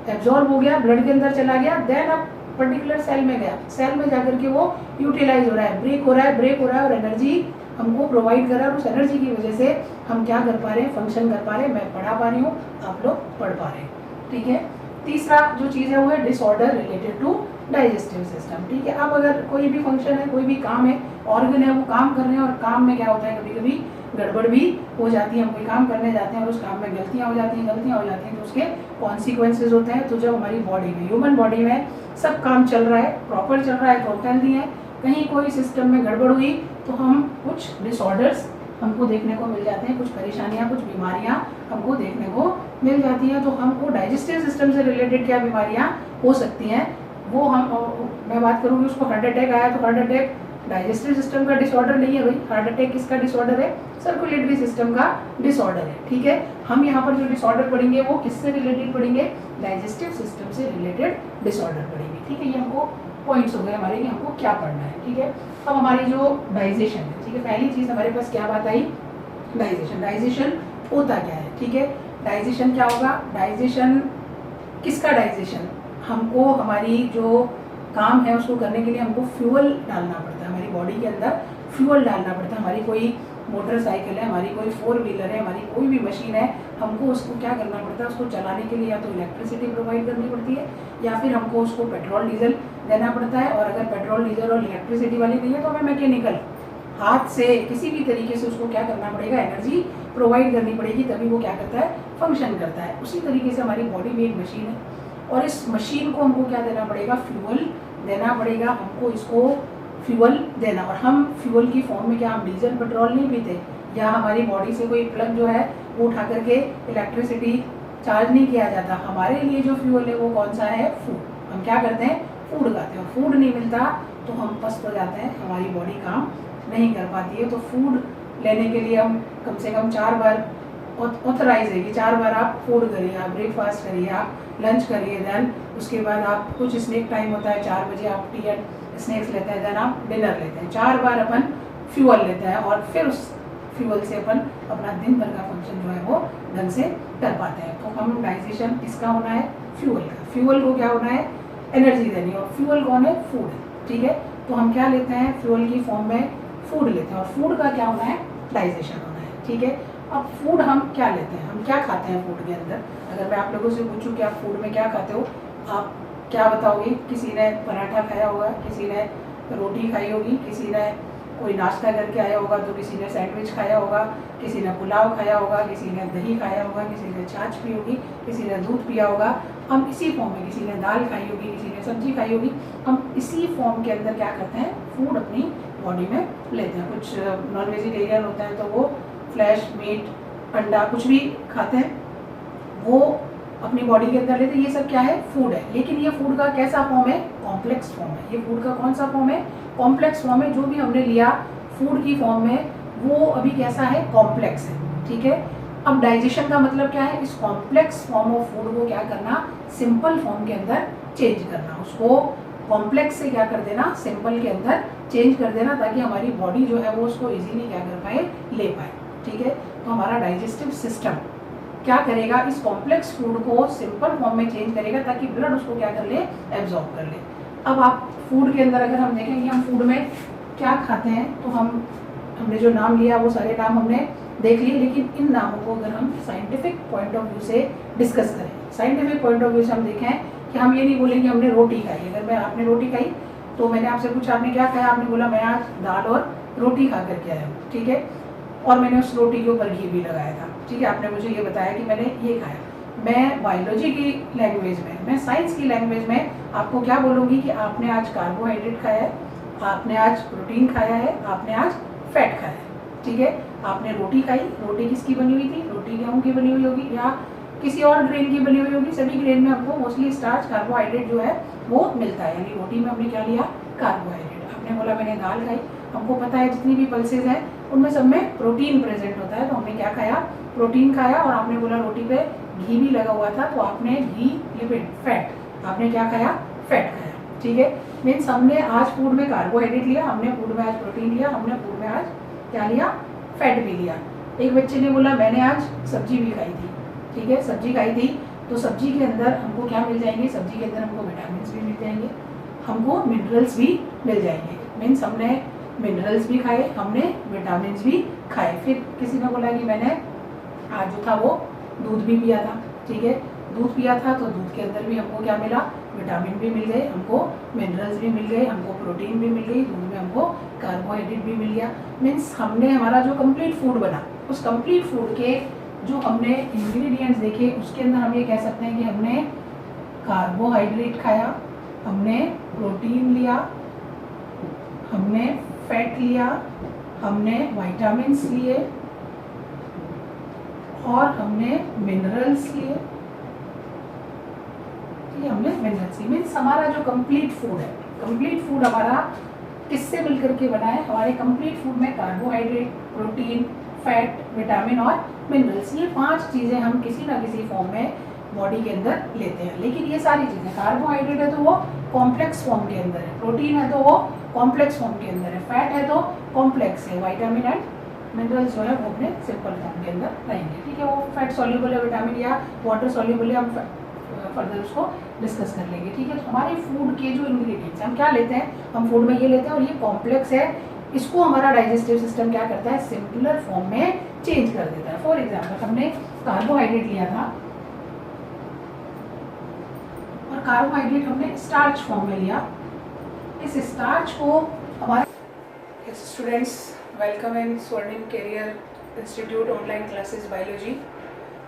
एब्जॉर्ब हो गया, ब्लड के अंदर चला गया, देन अब पर्टिकुलर सेल में गया, सेल में जाकर के वो यूटिलाइज हो रहा है, ब्रेक हो रहा है, ब्रेक हो रहा है, और एनर्जी हमको प्रोवाइड कर रहा है। उस एनर्जी की वजह से हम क्या कर पा रहे हैं, फंक्शन कर पा रहे हैं। मैं पढ़ा पा रही हूँ, आप लोग पढ़ पा रहे हैं, ठीक है। तीसरा जो चीज़ है वो है disorder related to digestive system, ठीक है। अब अगर कोई भी फंक्शन है, कोई भी काम है, ऑर्गन है, वो काम कर रहे हैं और काम में क्या होता है, कभी कभी गड़बड़ भी हो जाती है। हम कोई काम करने जाते हैं और उस काम में गलतियाँ हो जाती हैं, तो उसके कॉन्सिक्वेंसेज होते हैं। तो जब हमारी बॉडी में, ह्यूमन बॉडी में सब काम चल रहा है, प्रॉपर चल रहा है, तो हेल्दी है, कहीं कोई सिस्टम में गड़बड़ हुई तो हम कुछ डिसऑर्डर्स हमको देखने को मिल जाते हैं, कुछ परेशानियाँ, कुछ बीमारियाँ हमको देखने को मिल जाती हैं। तो हमको डाइजेस्टिव सिस्टम से रिलेटेड क्या बीमारियाँ हो सकती हैं, वो मैं बात करूँगी। उसको हार्ट अटैक आया तो हार्ट अटैक डाइजेस्टिव सिस्टम का डिसऑर्डर नहीं है भाई, हार्ट अटैक किसका डिसऑर्डर है, सर्कुलेटरी सिस्टम का डिसऑर्डर है, ठीक है। हम यहाँ पर जो डिसऑर्डर पढ़ेंगे वो किससे रिलेटेड पढ़ेंगे, डाइजेस्टिव सिस्टम से रिलेटेड डिसऑर्डर पढ़ेंगे, ठीक है। ये हमको पॉइंट्स हो गए हमारे कि हमको क्या पढ़ना है, ठीक है। अब हमारी जो डाइजेशन है, ठीक है, पहली चीज़ हमारे पास क्या बात आई, डाइजेशन। डाइजेशन होता क्या है, ठीक है। डाइजेशन क्या होगा, डाइजेशन किसका डाइजेशन, हमको हमारी जो काम है उसको करने के लिए हमको फ्यूल डालना पड़ता है, हमारी बॉडी के अंदर फ्यूल डालना पड़ता है। हमारी कोई मोटरसाइकिल है, हमारी कोई 4 व्हीलर है, हमारी कोई भी मशीन है, हमको उसको क्या करना पड़ता है, उसको चलाने के लिए या तो इलेक्ट्रिसिटी प्रोवाइड करनी पड़ती है या फिर हमको उसको पेट्रोल डीजल देना पड़ता है। और अगर पेट्रोल डीजल और इलेक्ट्रिसिटी वाली नहीं है तो हमें मैकेनिकल हाथ से किसी भी तरीके से उसको क्या करना पड़ेगा, एनर्जी प्रोवाइड करनी पड़ेगी, तभी वो क्या करता है, फंक्शन करता है। उसी तरीके से हमारी बॉडी भी एक मशीन है और इस मशीन को हमको क्या देना पड़ेगा, फ्यूल देना पड़ेगा, हमको इसको फ्यूल देना। और हम फ्यूल की फॉर्म में क्या, हम डीजल पेट्रोल नहीं पीते या हमारी बॉडी से कोई प्लग जो है वो उठा करके इलेक्ट्रिसिटी चार्ज नहीं किया जाता। हमारे लिए जो फ्यूल है वो कौन सा है, फूड। हम क्या करते हैं, फूड खाते हैं, और फूड नहीं मिलता तो हम पस्त हो जाते हैं, हमारी बॉडी काम नहीं कर पाती है। तो फूड लेने के लिए हम कम से कम 4 बार ऑथराइज है कि 4 बार आप फूड करिए, आप ब्रेकफास्ट करिए, आप लंच करिए, देन उसके बाद आप कुछ स्नैक टाइम होता है 4 बजे आप टी एंड स्नैक्स लेते हैं, देन आप डिनर लेते हैं। 4 बार अपन फ्यूल लेते हैं और फिर उस फ्यूल से अपन अपना दिन भर का फंक्शन जो है वो ढंग से कर पाते हैं। तो हम डाइजेशन किसका होना है, फ्यूल का। फ्यूल को क्या होना है, एनर्जी देनी, और फ्यूल कौन है, फूड है, ठीक है। तो हम क्या लेते हैं, फ्यूल की फॉर्म में फूड लेते हैं और फूड का क्या होना है, डाइजेशन होना है, ठीक है। अब फूड हम क्या लेते हैं, हम क्या खाते हैं फूड के अंदर। अगर मैं आप लोगों से पूछूं कि आप फूड में क्या खाते हो, आप क्या बताओगे। किसी ने पराठा खाया होगा, किसी ने रोटी खाई होगी, किसी ने कोई नाश्ता करके आया होगा तो किसी ने सैंडविच खाया होगा, किसी ने पुलाव खाया होगा, किसी ने दही खाया होगा, किसी ने छाछ पी होगी, किसी ने दूध पिया होगा। हम इसी फॉर्म में, किसी ने दाल खाई होगी, किसी ने सब्जी खाई होगी, हम इसी फॉर्म के अंदर क्या करते हैं, फूड अपनी बॉडी में लेते हैं। कुछ नॉन वेजिटेरियन होते हैं तो वो फ्लैश, मीट, अंडा कुछ भी खाते हैं, वो अपनी बॉडी के अंदर लेते हैं। ये सब क्या है, फूड है। लेकिन ये फूड का कैसा फॉर्म है, कॉम्प्लेक्स फॉर्म है। ये फूड का कौन सा फॉर्म है, कॉम्प्लेक्स फॉर्म है। जो भी हमने लिया फूड की फॉर्म में वो अभी कैसा है, कॉम्प्लेक्स है, ठीक है। अब डाइजेशन का मतलब क्या है, इस कॉम्प्लेक्स फॉर्म ऑफ फूड को क्या करना, सिंपल फॉर्म के अंदर चेंज करना, उसको कॉम्प्लेक्स से क्या कर देना, सिंपल के अंदर चेंज कर देना, ताकि हमारी बॉडी जो है वो उसको इजीली क्या कर पाए, ले पाए, ठीक है। तो हमारा डाइजेस्टिव सिस्टम क्या करेगा, इस कॉम्प्लेक्स फूड को सिंपल फॉर्म में चेंज करेगा ताकि ब्लड उसको क्या कर ले, एब्जॉर्ब कर ले। अब आप फूड के अंदर अगर हम देखें कि हम फूड में क्या खाते हैं, तो हमने जो नाम लिया वो सारे नाम हमने देख लिए, लेकिन इन नामों को अगर हम साइंटिफिक पॉइंट ऑफ व्यू से डिस्कस करें, साइंटिफिक पॉइंट ऑफ व्यू से हम देखें कि हम ये नहीं बोलेंगे हमने रोटी खाई। अगर आपने रोटी खाई तो मैंने आपसे पूछा आपने क्या खाया, आपने बोला मैं आज दाल और रोटी खा करके आया हूँ, ठीक है, और मैंने उस रोटी के ऊपर घी भी लगाया था, ठीक है। आपने मुझे ये बताया कि मैंने ये खाया। मैं बायोलॉजी की लैंग्वेज में, मैं साइंस की लैंग्वेज में आपको क्या बोलूँगी कि आपने आज कार्बोहाइड्रेट खाया है, आपने आज प्रोटीन खाया है, आपने आज फैट खाया है, ठीक है। आपने रोटी खाई, रोटी किसकी बनी हुई थी, रोटी गेहूँ की बनी हुई होगी या किसी और ग्रेन की बनी हुई होगी। सभी ग्रेन में हमको मोस्टली स्टार्च, कार्बोहाइड्रेट जो है वो मिलता है, यानी रोटी में हमने क्या लिया, कार्बोहाइड्रेट। आपने बोला मैंने दाल खाई, हमको पता है जितनी भी पल्सेज हैं उनमें सब में प्रोटीन प्रेजेंट होता है, तो हमने क्या खाया, प्रोटीन खाया। और आपने बोला रोटी पे घी भी लगा हुआ था, तो आपने घी, लिपिड, फैट, आपने क्या खाया, फैट खाया, ठीक है। मीन्स हमने आज फूड में कार्बोहाइड्रेट लिया, हमने फूड में आज प्रोटीन लिया, हमने फूड में आज क्या लिया, फैट भी लिया। एक बच्चे ने बोला मैंने आज सब्जी भी खाई थी, ठीक है, सब्जी खाई थी, तो सब्जी के अंदर हमको क्या मिल जाएंगे, सब्जी के अंदर हमको विटामिन भी मिल जाएंगे, हमको मिनरल्स भी मिल जाएंगे। मीन्स हमने मिनरल्स भी खाए, हमने विटामिन भी खाए। फिर किसी ने बोला कि मैंने आज जो था वो दूध भी पिया था, ठीक है, दूध पिया था, तो दूध के अंदर भी हमको क्या मिला, विटामिन भी मिल गए, हमको मिनरल्स भी मिल गए, हमको प्रोटीन भी मिल गई, दूध में हमको कार्बोहाइड्रेट भी मिल गया। मीन्स हमने हमारा जो कंप्लीट फूड बना, उस कंप्लीट फूड के जो हमने इंग्रेडिएंट्स देखे उसके अंदर हम ये कह सकते हैं कि हमने कार्बोहाइड्रेट खाया, हमने प्रोटीन लिया, हमने फैट लिया, हमने विटामिन्स लिए और हमने मिनरल्स लिए, हमने मिनरल्स लिए। मीन्स हमारा जो कंप्लीट फूड है, कंप्लीट फूड हमारा किससे मिलकर के बना है, हमारे कंप्लीट फूड में कार्बोहाइड्रेट, प्रोटीन, फैट, विटामिन और मिनरल्स, ये 5 चीज़ें हम किसी ना किसी फॉर्म में बॉडी के अंदर लेते हैं। लेकिन ये सारी चीज़ें, कार्बोहाइड्रेट है तो वो कॉम्प्लेक्स फॉर्म के अंदर है, प्रोटीन है तो वो कॉम्प्लेक्स फॉर्म के अंदर है, फैट है तो कॉम्प्लेक्स है, विटामिन एंड मिनरल्स जो है वो अपने सिंपल फॉर्म के अंदर रहेंगे। ठीक है, वो फैट सॉल्युबल है, विटामिन या वाटर सॉल्युबल है, हम फर्दर उसको डिस्कस कर लेंगे। ठीक है, तो हमारे फूड के जो इंग्रेडिएंट्स हम क्या लेते हैं, हम फूड में ये लेते हैं और ये कॉम्प्लेक्स है, इसको हमारा डाइजेस्टिव सिस्टम क्या करता है, सिंपलर फॉर्म में चेंज कर देता है। फॉर एग्जाम्पल हमने कार्बोहाइड्रेट लिया था और कार्बोहाइड्रेट हमने स्टार्च फॉर्म में लिया, इस स्टार्च को हमारे students welcome in Swarnim career institute online classes biology,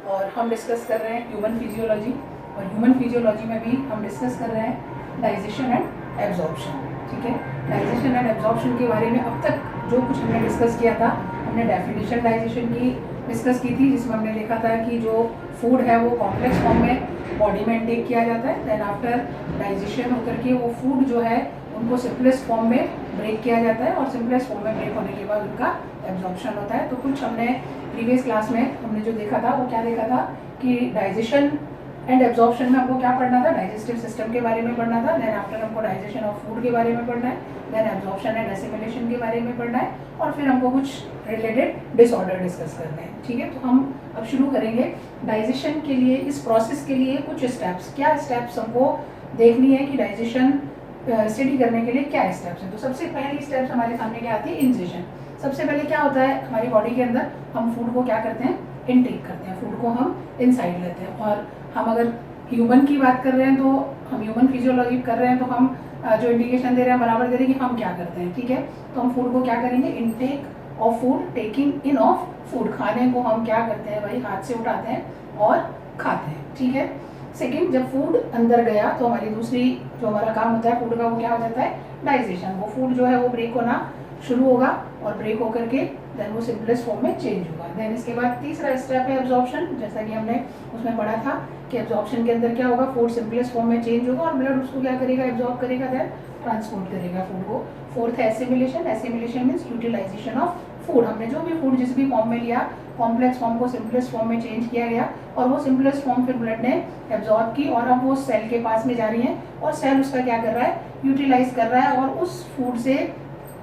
और हम डिस्कस कर रहे हैं ह्यूमन फिजियोलॉजी, और ह्यूमन फिजियोलॉजी में भी हम डिस्कस कर रहे हैं डाइजेशन एंड एब्जॉर्प्शन। ठीक है, डाइजेशन एंड एब्जॉर्प्शन के बारे में अब तक जो कुछ हमने डिस्कस किया था, हमने डेफिनेशन डाइजेशन की डिस्कस की थी, जिसमें हमने लिखा था कि जो फूड है वो कॉम्प्लेक्स फॉर्म में बॉडी में इनटेक किया जाता है, देन आफ्टर डाइजेशन होकर के वो फूड जो है उनको सिंपलेस्ट फॉर्म में ब्रेक किया जाता है, और सिंपलेस्ट फॉर्म में ब्रेक होने के बाद उनका एब्जॉर्प्शन होता है। तो कुछ हमने प्रीवियस क्लास में हमने जो देखा था वो क्या देखा था कि डाइजेशन एंड एब्जॉर्प्शन में हमको क्या पढ़ना था, डाइजेस्टिव सिस्टम के बारे में पढ़ना था, देन आफ्टर हमको डाइजेशन ऑफ फूड के बारे में पढ़ना है, देन एब्जॉर्प्शन एंड एसिमिलेशन के बारे में पढ़ना है, और फिर हमको कुछ रिलेटेड डिसऑर्डर डिस्कस करने हैं। ठीक है, तो हम अब शुरू करेंगे डाइजेशन के लिए, इस प्रोसेस के लिए कुछ स्टेप्स, क्या स्टेप्स हमको देखनी है कि डाइजेशन स्टडी करने के लिए क्या स्टेप्स हैं। तो सबसे पहली स्टेप्स हमारे सामने क्या आती है, इंजेशन। सबसे पहले क्या होता है हमारी बॉडी के अंदर, हम फूड को क्या करते हैं, इनटेक करते हैं, फूड को हम इनसाइड लेते हैं। और हम अगर ह्यूमन की बात कर रहे हैं तो हम ह्यूमन फिजियोलॉजी कर रहे हैं, तो हम जो इंडिकेशन दे रहे हैं बराबर दे रहे हैं कि हम क्या करते हैं। ठीक है, तो हम फूड को क्या करेंगे, intake of food, taking in of food, खाने को हम क्या करते हैं भाई, हाथ से उठाते हैं और खाते हैं। ठीक है, सेकेंड, जब फूड अंदर गया तो हमारी दूसरी जो हमारा काम होता है फूड का, वो क्या हो जाता है, डाइजेशन। वो फूड जो है वो ब्रेक होना शुरू होगा, और ब्रेक होकर के देन वो सिंपलेस्ट फॉर्म में चेंज होगा। देन इसके बाद तीसरा स्टेप है एब्जॉर्प्शन, जैसा कि हमने उसमें पढ़ा था कि एब्जॉर्प्शन के अंदर क्या होगा, फूड सिंपलेस्ट फॉर्म में चेंज होगा और ब्लड उसको क्या करेगा, एब्जॉर्ब करेगा, देन ट्रांसपोर्ट करेगा फूड को। फोर्थ है assimilation. Assimilation means utilization of food. हमने जो भी फूड जिस भी फॉर्म में लिया, कॉम्प्लेक्स फॉर्म को सिंपलेस्ट फॉर्म में चेंज किया गया, और वो सिंपलेस्ट फॉर्म फिर ब्लड ने एब्जॉर्ब की, और अब वो सेल के पास में जा रही है, और सेल उसका क्या कर रहा है, यूटिलाइज कर रहा है, और उस फूड से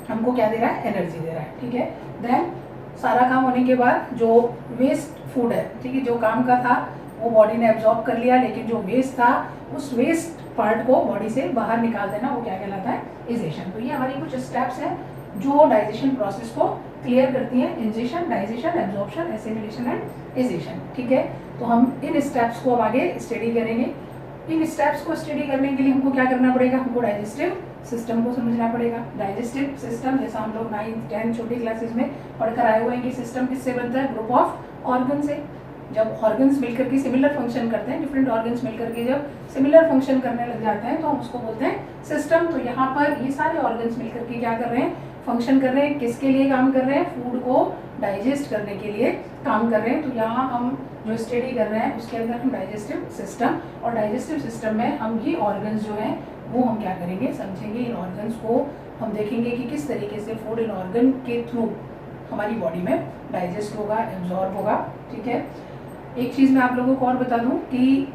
हमको क्या दे रहा है, एनर्जी दे रहा है। ठीक है, देन सारा काम होने के बाद जो वेस्ट फूड है, ठीक है, जो काम का था वो बॉडी ने एब्जॉर्ब कर लिया, लेकिन जो वेस्ट था उस वेस्ट पार्ट को बॉडी से बाहर निकाल देना, वो क्या कहलाता है, इजेशन। तो ये हमारी कुछ स्टेप्स हैं जो डाइजेशन प्रोसेस को क्लियर करती हैं, ingestion, digestion, absorption, assimilation and egestion. ठीक है, तो हम इन स्टेप्स को अब आगे स्टडी करेंगे। इन स्टेप्स को स्टडी करने के लिए हमको क्या करना पड़ेगा, हमको डाइजेस्टिव सिस्टम को समझना पड़ेगा। डाइजेस्टिव सिस्टम जैसा हम लोग 9th 10th छोटी क्लासेस में पढ़कर आए हुए हैं कि सिस्टम किससे बनता है, ग्रुप ऑफ ऑर्गन से। जब ऑर्गन्स मिलकर के सिमिलर फंक्शन करते हैं, डिफरेंट ऑर्गन्स मिलकर के जब सिमिलर फंक्शन करने लग जाते हैं तो हम उसको बोलते हैं सिस्टम। तो यहाँ पर ये सारे ऑर्गन्स मिलकर के क्या कर रहे हैं, फंक्शन कर रहे हैं, किसके लिए काम कर रहे हैं, फूड को डाइजेस्ट करने के लिए काम कर रहे हैं। तो यहाँ हम जो स्टडी कर रहे हैं उसके अंदर हम डाइजेस्टिव सिस्टम, और डाइजेस्टिव सिस्टम में हम ये ऑर्गन्स जो हैं वो हम क्या करेंगे, समझेंगे। इन ऑर्गन्स को हम देखेंगे कि किस तरीके से फूड इन ऑर्गन के थ्रू हमारी बॉडी में डाइजेस्ट होगा, एब्जॉर्ब होगा। ठीक है, एक चीज़ मैं आप लोगों को और बता दूं कि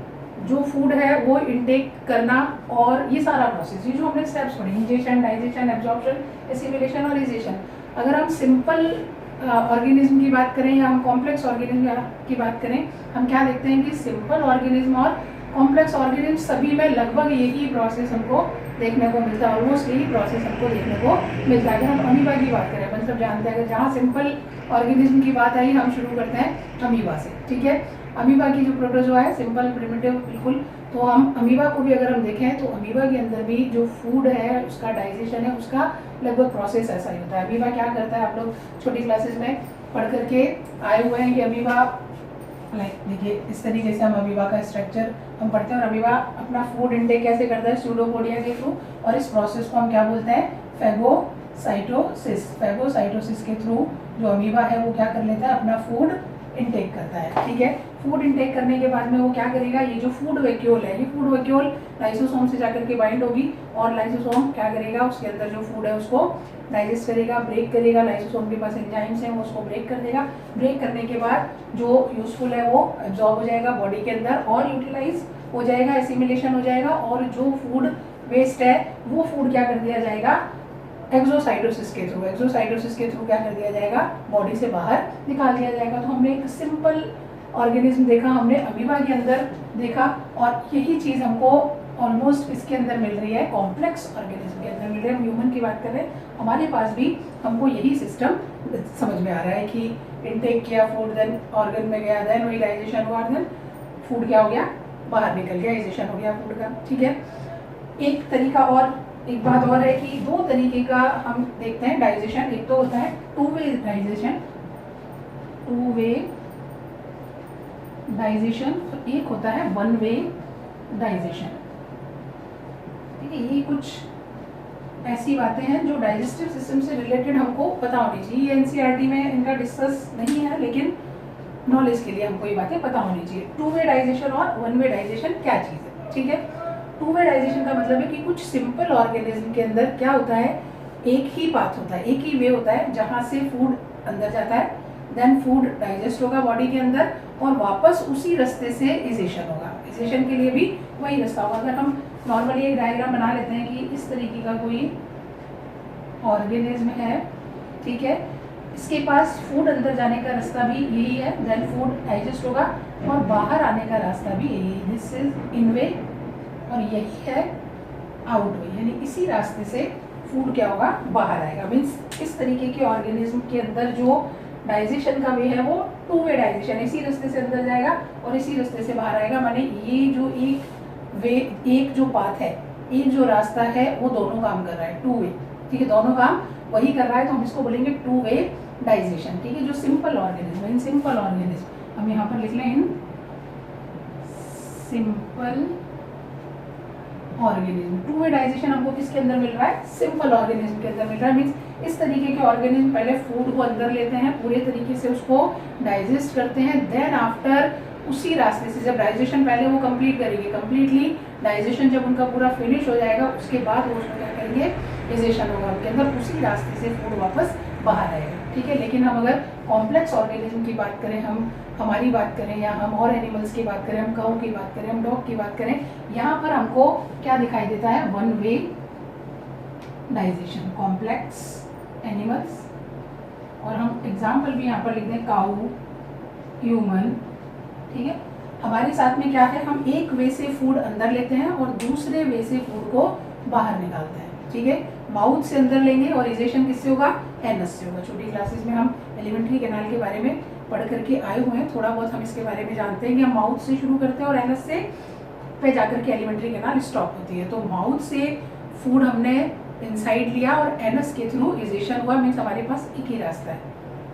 जो फूड है वो इनटेक करना और ये सारा प्रोसेस, ये जो हमने स्टेप्स पढ़े, इंजेशन, डाइजेशन, एब्जॉर्प्शन, एसिमिलेशन और इजेशन, अगर हम सिंपल ऑर्गेनिज्म की बात करें या हम कॉम्प्लेक्स ऑर्गेनिज्म की बात करें, हम क्या देखते हैं कि सिंपल ऑर्गेनिज्म और कॉम्प्लेक्स ऑर्गेनिज्म सभी में लगभग एक ही प्रोसेस हमको देखने को मिलता है, ऑलमोस्ट यही प्रोसेस हमको देखने को मिलता है। अगर हम अमीबा की बात करें, मतलब जानते हैं, अगर जहाँ सिंपल ऑर्गेनिज्म की बात आई, हम शुरू करते हैं अमीबा से। ठीक है, अमीबा की जो प्रोटोजोआ है, सिंपल प्रिमिटिव बिल्कुल, तो हम अमीबा को भी अगर हम देखें तो अमीबा के अंदर भी जो फूड है उसका डाइजेशन है, उसका लगभग प्रोसेस ऐसा ही होता है। अमीबा क्या करता है, आप लोग छोटी क्लासेस में पढ़ करके आए हुए हैं कि अमीबा देखिए इस तरीके से हम अमीबा का स्ट्रक्चर हम पढ़ते हैं, और अमीबा अपना फूड इनटेक कैसे करता है, स्यूडोपोडिया के थ्रू, और इस प्रोसेस को हम क्या बोलते हैं, फैगोसाइटोसिस। फैगोसाइटोसिस के थ्रू जो अमीबा है वो क्या कर लेता है, अपना फूड इनटेक करता है। ठीक है, फूड इनटेक करने के बाद में वो क्या करेगा, ये जो फूड वैक्यूल है, ये फूड वैक्यूल लाइसोसोम से जाकर के बाइंड होगी और लाइसोसोम क्या करेगा, उसके अंदर जो फूड है उसको डाइजेस्ट करेगा, ब्रेक करेगा। लाइसोसोम के पास एंजाइम्स हैं, वो उसको ब्रेक कर देगा। ब्रेक करने के बाद जो यूजफुल है वो एब्जॉर्ब हो जाएगा बॉडी के अंदर और यूटिलाइज हो जाएगा, एसिमिलेशन हो जाएगा। और जो फूड वेस्ट है वो फूड क्या कर दिया जाएगा, एक्सोसाइटोसिस के थ्रू, एक्सोसाइटोसिस के थ्रू क्या कर दिया जाएगा, बॉडी से बाहर निकाल दिया जाएगा। तो हमने एक सिंपल ऑर्गेनिज्म देखा, हमने अमीबा के अंदर देखा, और यही चीज़ हमको ऑलमोस्ट इसके अंदर मिल रही है, कॉम्प्लेक्स ऑर्गेनिज्म के अंदर मिल रही है। हम ह्यूमन की बात कर रहे हैं, हमारे पास भी हमको यही सिस्टम समझ में आ रहा है कि इनटेक किया फूड, देन ऑर्गन में गया, देन वही डाइजेशन हुआ, देन फूड क्या हो गया, बाहर निकल गया, डाइजेशन हो गया फूड का। ठीक है, एक तरीका और, एक बात और है कि दो तरीके का हम देखते हैं डाइजेशन। एक तो होता है two way digestion, two way digestion, और एक होता है वन वे डाइजेशन। ठीक है, ये कुछ ऐसी बातें हैं जो डाइजेस्टिव सिस्टम से रिलेटेड हमको पता होनी चाहिए। ये एनसीईआरटी में इनका डिस्कस नहीं है, लेकिन नॉलेज के लिए हमको ये बातें पता होनी चाहिए। टू वे डाइजेशन और वन वे डाइजेशन क्या चीज़ है। ठीक है, टू वे डाइजेशन का मतलब है कि कुछ सिंपल ऑर्गेनिज्म के अंदर क्या होता है, एक ही पाथ होता है, एक ही वे होता है जहाँ से फूड अंदर जाता है, देन फूड डाइजेस्ट होगा बॉडी के अंदर और वापस उसी रास्ते से इजेशन होगा। इजेशन के लिए भी वही रास्ता होगा। अगर हम नॉर्मली एक डायग्राम बना लेते हैं कि इस तरीके का कोई ऑर्गेनिज्म है, ठीक है, इसके पास फूड अंदर जाने का रास्ता भी यही है, देन फूड डाइजेस्ट होगा और बाहर आने का रास्ता भी यही है। दिस इज इन वे और यही है आउट वे, यानी इसी रास्ते से फूड क्या होगा, बाहर आएगा। मीन्स इस तरीके के ऑर्गेनिज्म के अंदर जो डाइजेशन का वे है वो टू वे डाइजेशन, इसी रास्ते से अंदर जाएगा और इसी रास्ते से बाहर आएगा। माने ये जो एक वे, एक जो पाथ है, एक जो रास्ता है, वो दोनों काम कर रहा है, टू वे। ठीक है, दोनों काम वही कर रहा है, तो हम इसको बोलेंगे टू वे डाइजेशन। ठीक है, जो simple organism, in simple organism हम यहाँ पर लिख लें, in simple organism. Two way digestion हमको किसके अंदर मिल रहा है, सिंपल ऑर्गेनिज्म के अंदर मिल रहा है। मीन्स इस तरीके के ऑर्गेनिज्म पहले फूड को अंदर लेते हैं, पूरे तरीके से उसको डाइजेस्ट करते हैं, देन आफ्टर उसी रास्ते से, जब डाइजेशन पहले वो कंप्लीट करेंगे, कंप्लीटली डाइजेशन जब उनका पूरा फिनिश हो जाएगा उसके बाद वो उसको क्या करेंगे, इजेशन होगा उनके अंदर, उसी रास्ते से फूड वापस बाहर आएगा। ठीक है, लेकिन हम अगर कॉम्प्लेक्स ऑर्गेनिज्म की बात करें, हम हमारी बात करें या हम और एनिमल्स की बात करें, हम काऊ की बात करें, हम डॉग की बात करें, यहाँ पर हमको क्या दिखाई देता है, one way digestion, complex animals. और हम एग्जाम्पल भी यहाँ पर लिख दें, काऊ, ह्यूमन। ठीक है, हमारे साथ में क्या है, हम एक वे से फूड अंदर लेते हैं और दूसरे वे से फूड को बाहर निकालते हैं। ठीक है, माउथ से अंदर लेंगे और इजेशन किससे होगा, एनस से होगा। छोटी क्लासेस में हम एलिमेंट्री कैनाल के बारे में पढ़ करके आए हुए हैं, थोड़ा बहुत हम इसके बारे में जानते हैं कि हम माउथ से शुरू करते हैं और एनस से पे जाकर के एलिमेंट्री कैनाल स्टॉप होती है। तो माउथ से फूड हमने इनसाइड लिया और एनस के थ्रू इजेशन हुआ। मीन्स हमारे पास एक ही रास्ता है,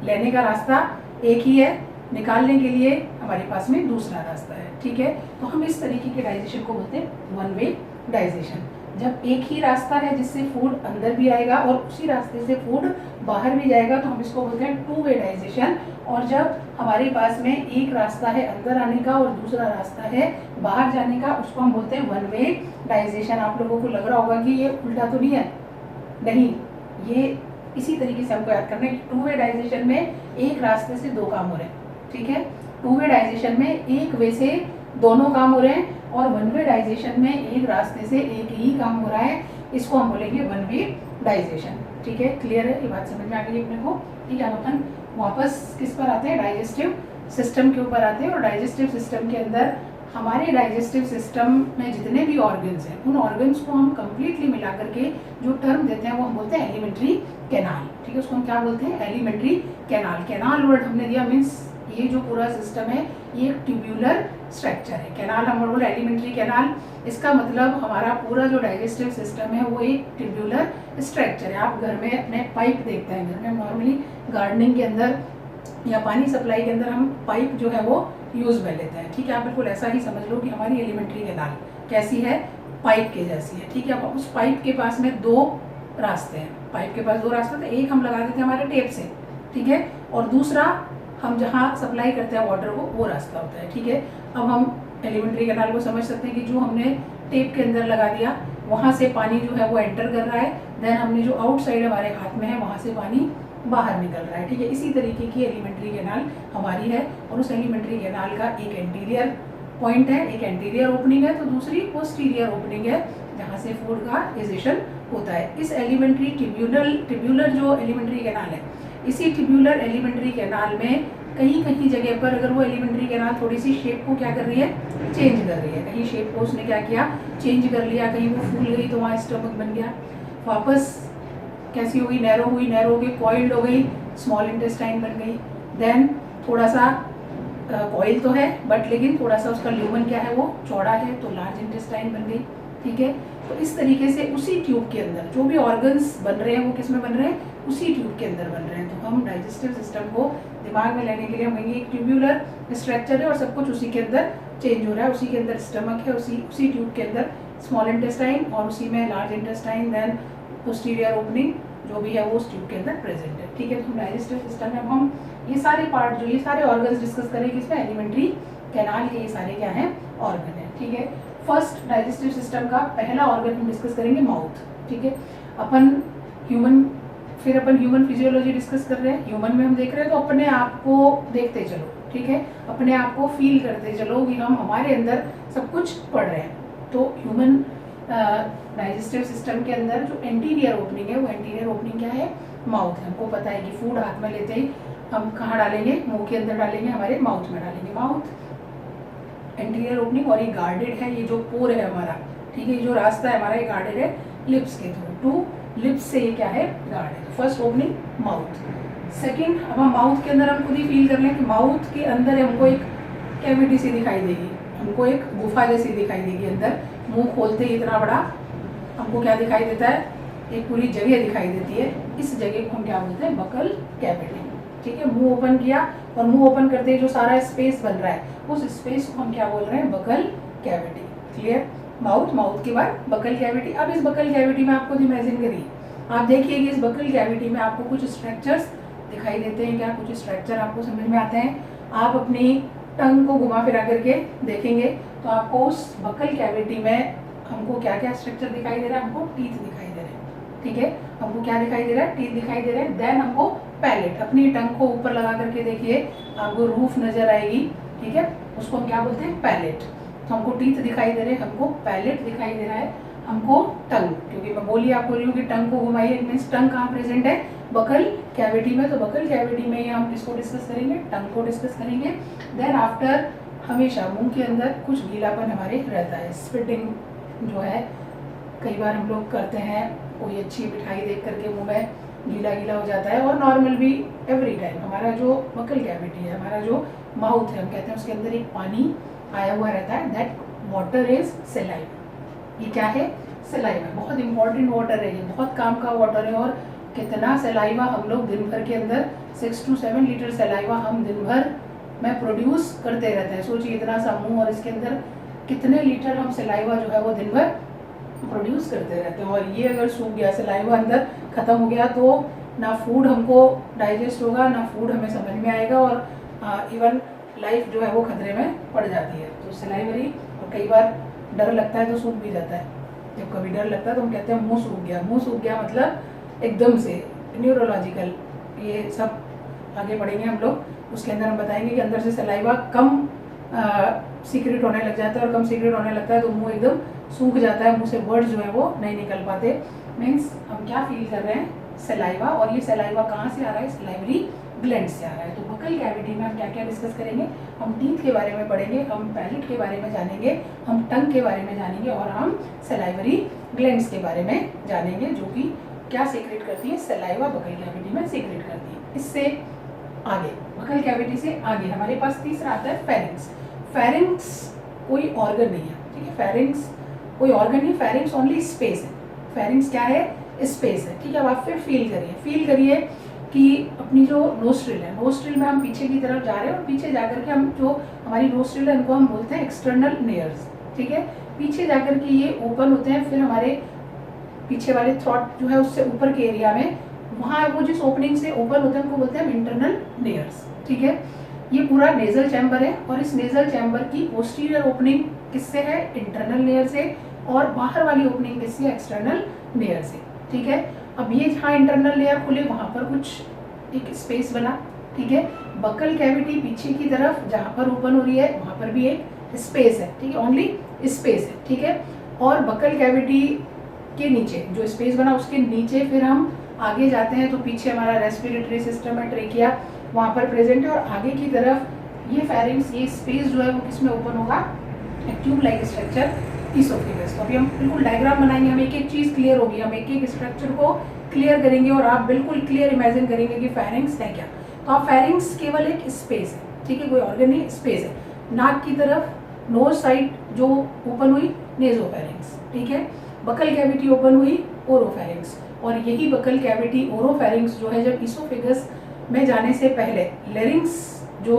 लेने का रास्ता एक ही है, निकालने के लिए हमारे पास में दूसरा रास्ता है। ठीक है, तो हम इस तरीके के डाइजेशन को बोलते हैं वन वे डाइजेशन। जब एक ही रास्ता है जिससे फूड अंदर भी आएगा और उसी रास्ते से फूड बाहर भी जाएगा, तो हम इसको बोलते हैं टू वे डाइजेशन। और जब हमारे पास में एक रास्ता है अंदर आने का और दूसरा रास्ता है बाहर जाने का, उसको हम बोलते हैं वन वे डाइजेशन। आप लोगों को लग रहा होगा कि ये उल्टा तो नहीं है, नहीं, ये इसी तरीके से हमको याद करना है कि टू वे डाइजेशन में एक रास्ते से दो काम हो रहे हैं। ठीक है, टू वे डाइजेशन में एक वे से दोनों काम हो रहे हैं और वन वे डाइजेशन में एक रास्ते से एक ही काम हो रहा है, इसको हम बोलेंगे वन वे डाइजेशन। ठीक है, क्लियर है, ये बात समझ में आ गई अपने को। ठीक है, अब अपन वापस किस पर आते हैं, डाइजेस्टिव सिस्टम के ऊपर आते हैं। और डाइजेस्टिव सिस्टम के अंदर हमारे डाइजेस्टिव सिस्टम में जितने भी ऑर्गन्स हैं, उन ऑर्गन्स को हम कंप्लीटली मिला करके जो टर्म देते हैं वो हम बोलते हैं एलिमेंट्री कैनाल। ठीक है, उसको हम क्या बोलते हैं, एलिमेंट्री कैनाल। कैनाल वर्ड हमने दिया, मीन्स ये जो पूरा सिस्टम है ये एक ट्यूब्यूलर स्ट्रक्चर है। कैनाल हम बोल एलिमेंट्री कैनाल, इसका मतलब हमारा पूरा जो डाइजेस्टिव सिस्टम है वो एक ट्यूब्यूलर स्ट्रक्चर है। आप घर में अपने पाइप देखते हैं, घर में नॉर्मली गार्डनिंग के अंदर या पानी सप्लाई के अंदर हम पाइप जो है वो यूज में लेते हैं। ठीक है, आप बिल्कुल ऐसा ही समझ लो कि हमारी एलिमेंट्री कैनाल कैसी है, पाइप के जैसी है। ठीक है, अब उस पाइप के पास में दो रास्ते हैं, पाइप के पास दो रास्ते थे, एक हम लगा देते हैं हमारे टेप से, ठीक है, और दूसरा हम जहाँ सप्लाई करते हैं वाटर को वो रास्ता होता है, ठीक है। अब हम एलिमेंट्री कैनाल को समझ सकते हैं कि जो हमने टेप के अंदर लगा दिया वहाँ से पानी जो है वो एंटर कर रहा है, देन हमने जो आउटसाइड हमारे हाथ में है वहाँ से पानी बाहर निकल रहा है, ठीक है। इसी तरीके की एलिमेंट्री कैनाल हमारी है और उस एलिमेंट्री कैनाल का एक एंटीरियर पॉइंट है, एक एंटीरियर ओपनिंग है, तो दूसरी पोस्टीरियर ओपनिंग है जहाँ से फूड का एजेशन होता है। इस एलिमेंट्री ट्यूब्यूलर जो एलिमेंट्री कैनाल है, इसी ट्यूब्यूलर एलिमेंट्री कैनाल में कहीं कहीं जगह पर अगर वो एलिमेंट्री कैनाल थोड़ी सी शेप को क्या कर रही है, चेंज कर रही है, कहीं शेप को उसने क्या किया, चेंज कर लिया, कहीं वो फूल गई तो वहाँ स्टमक बन गया, वापस कैसी हो गई, नैरो हुई, नैरो हो गई, कॉइल्ड हो गई, स्मॉल इंटेस्टाइन बन गई, देन थोड़ा सा कॉइल तो है बट लेकिन थोड़ा सा उसका ल्यूमन क्या है वो चौड़ा है तो लार्ज इंटेस्टाइन बन गई, ठीक है। तो इस तरीके से उसी ट्यूब के अंदर जो भी ऑर्गन्स बन रहे हैं वो किस में बन रहे हैं, उसी ट्यूब के अंदर बन रहे हैं। तो हम डाइजेस्टिव सिस्टम को दिमाग में लेने के लिए हम कहेंगे एक ट्यूब्यूलर स्ट्रक्चर है और सब कुछ उसी के अंदर चेंज हो रहा है, उसी के अंदर स्टमक है, उसी ट्यूब के अंदर स्मॉल इंटेस्टाइन और उसी में large intestine, then posterior opening जो भी है वो उस ट्यूब के अंदर प्रेजेंट है, ठीक है। तो डाइजेस्टिव सिस्टम में हम ये सारे पार्ट जो ये सारे ऑर्गन्स डिस्कस करेंगे इसमें एलिमेंट्री कैनाल के ये सारे क्या हैं, ऑर्गन है, ठीक है। फर्स्ट डाइजेस्टिव सिस्टम का पहला ऑर्गन हम डिस्कस करेंगे माउथ, ठीक है। अपन ह्यूमन फिजियोलॉजी डिस्कस कर रहे हैं, ह्यूमन में हम देख रहे हैं तो अपने आप को देखते चलो, ठीक है, अपने आप को फील करते चलो कि हम हमारे अंदर सब कुछ पढ़ रहे हैं। तो ह्यूमन डाइजेस्टिव सिस्टम के अंदर जो एंटीरियर ओपनिंग है वो एंटीरियर ओपनिंग क्या है, माउथ है। हमको पता है कि फूड हाथ में लेते ही हम कहाँ डालेंगे, मुंह के अंदर डालेंगे, हमारे माउथ में डालेंगे, माउथ एंटीरियर ओपनिंग, और ये गार्डेड है, ये जो पोर है हमारा, ठीक है, ये जो रास्ता है हमारा ये गार्डेड है लिप्स के थ्रू, टू लिप्स से ये क्या है, गार्ड है। First opening mouth. सेकेंड, अब हम माउथ के अंदर हम खुद ही फील कर लें कि माउथ के अंदर हमको एक कैविटी सी दिखाई देगी, हमको एक गुफा जैसी दिखाई देगी अंदर, मुंह खोलते ही इतना बड़ा हमको क्या दिखाई देता है, एक पूरी जगह दिखाई देती है। इस जगह को हम क्या बोलते हैं, बकल कैविटी, ठीक है। मुंह ओपन किया और मुंह ओपन करते ही जो सारा स्पेस बन रहा है उस स्पेस को हम क्या बोल रहे हैं, बकल कैविटी, क्लियर। माउथ के बाद बकल कैविटी। अब इस बकल कैविटी में आपको इमेजिन करिए, आप देखिए कि इस बकल कैविटी में आपको कुछ स्ट्रक्चर्स दिखाई देते हैं क्या, कुछ स्ट्रक्चर आपको समझ में आते हैं। आप अपनी टंग को घुमा फिरा करके देखेंगे तो आपको उस बकल कैविटी में हमको क्या क्या स्ट्रक्चर दिखाई दे रहा है, हमको टीथ दिखाई दे रहे हैं, ठीक है। हमको क्या दिखाई दे रहा है, टीथ दिखाई दे रहे हैं। देन हमको पैलेट, अपनी टंग को ऊपर लगा करके देखिए आपको रूफ नजर आएगी, ठीक है, उसको हम क्या बोलते हैं, पैलेट। तो हमको टीथ दिखाई दे रहे हैं, हमको पैलेट दिखाई दे रहा है, हमको टंग, क्योंकि मैं बोली आपको रही हूँ कि टंग को घुमाइए, मीन्स टंग कहाँ प्रेजेंट है, बकल कैविटी में। तो बकल कैविटी में ही हम किसको डिस्कस करेंगे, टंग को डिस्कस करेंगे। देन आफ्टर हमेशा मुंह के अंदर कुछ गीलापन हमारे रहता है, स्पिटिंग जो है कई बार हम लोग करते हैं, कोई अच्छी मिठाई देख करके मुंह में गीला गीला हो जाता है, और नॉर्मल भी एवरी टाइम हमारा जो बकल कैविटी है, हमारा जो माउथ है, हम कहते हैं उसके अंदर एक पानी आया हुआ रहता है, दैट वाटर इज सलाइवा। ये क्या है, सलाइवा, बहुत इंपॉर्टेंट वाटर है, ये बहुत काम का वाटर है। और कितना सलाइवा हम लोग दिन भर के अंदर 6 to 7 लीटर सलाइवा हम दिन भर में प्रोड्यूस करते रहते हैं। सोचिए इतना सा मुंह और इसके अंदर कितने लीटर हम सलाइवा जो है वो दिन भर प्रोड्यूस करते रहते हैं। और ये अगर सूख गया, सलाइवा अंदर खत्म हो गया, तो ना फूड हमको डाइजेस्ट होगा, ना फूड हमें समझ में आएगा, और इवन लाइफ जो है वो खतरे में पड़ जाती है। तो सलाइवरी, और कई बार डर लगता है तो सूख भी जाता है। जब कभी डर लगता है तो हम कहते हैं मुंह सूख गया। मुंह सूख गया मतलब एकदम से न्यूरोलॉजिकल, ये सब आगे बढ़ेंगे हम लोग, उसके अंदर हम बताएंगे कि अंदर से सलाइवा कम सीक्रेट होने लग जाता है, और कम सीक्रेट होने लगता है तो मुंह एकदम सूख जाता है, मुंह से वर्ड्स जो है वो नहीं निकल पाते। मीन्स हम क्या फील कर रहे हैं, सलाइवा। और ये सलाइवा कहाँ से आ रहा है, सलाइवरी ग्लैंड से आ रहा है। तो बकल कैविटी में हम क्या क्या डिस्कस करेंगे, हम टीथ के बारे में पढ़ेंगे, हम पैलेट के बारे में जानेंगे, हम टंग के बारे में जानेंगे, और हम सलाइवरी ग्लैंड्स के बारे में जानेंगे, जो कि क्या सीक्रेट करती है, सलाइवा बकल कैविटी में सीक्रेट करती है। इससे आगे, बकल कैविटी से आगे हमारे पास तीसरा आता है फेरिंग्स। फेरिंग्स कोई ऑर्गन नहीं है, ठीक है, फेरिंग्स कोई ऑर्गन नहीं, फेरिंग्स ओनली स्पेस है। फेरिंग्स क्या है, स्पेस है, ठीक है। अब आप फिर फील करिए कि अपनी जो नोस्ट्रिल है, नोस्ट्रिल में हम पीछे की तरफ जा रहे हैं, और पीछे जाकर के हम जो हमारी नोस्ट्रिल है इनको हम बोलते हैं एक्सटर्नल नेयर्स, ठीक है। पीछे जाकर के ये ओपन होते हैं, फिर हमारे पीछे वाले थ्रॉट जो है उससे ऊपर के एरिया में वहाँ वो जिस ओपनिंग से ओपन होते हैं उनको बोलते हैं इंटरनल लेयर्स। ठीक है, ये पूरा नेजल चैम्बर है और इस नेजल चैम्बर की पोस्टीरियर ओपनिंग किससे है, इंटरनल लेयर से, और बाहर वाली ओपनिंग किससे है, एक्सटर्नल लेयर से। ठीक है, अब ये जहाँ इंटरनल लेयर खुले वहाँ पर कुछ एक स्पेस बना। ठीक है, बकल कैविटी पीछे की तरफ जहाँ पर ओपन हो रही है वहाँ पर भी एक स्पेस है। ठीक है, ओनली स्पेस है। ठीक है, और बकल कैविटी के नीचे जो स्पेस बना उसके नीचे फिर हम आगे जाते हैं तो पीछे हमारा रेस्पिरेटरी सिस्टम है, ट्रेकिया वहाँ पर प्रेजेंट है, और आगे की तरफ ये फेरिंग्स, ये स्पेस जो है वो किसमें ओपन होगा, ट्यूब लाइक स्ट्रक्चर ईसोफेगस। तो अभी हम बिल्कुल डायग्राम बनाएंगे, हम एक एक चीज़ क्लियर होगी, हम एक एक स्ट्रक्चर को क्लियर करेंगे और आप बिल्कुल क्लियर इमेजिन करेंगे कि फेरिंग्स है क्या। तो आप फेरिंग्स केवल एक स्पेस है, ठीक है, कोई ऑर्गन नहीं, स्पेस है। नाक की तरफ नोज साइड जो ओपन हुई नेजोफेरिंग्स। ठीक है, बकल कैविटी ओपन हुई ओरोफेरिंग्स, और यही बकल कैविटी ओरोफेरिंग्स जो है जब ईसोफेगस में जाने से पहले लेरिंग्स जो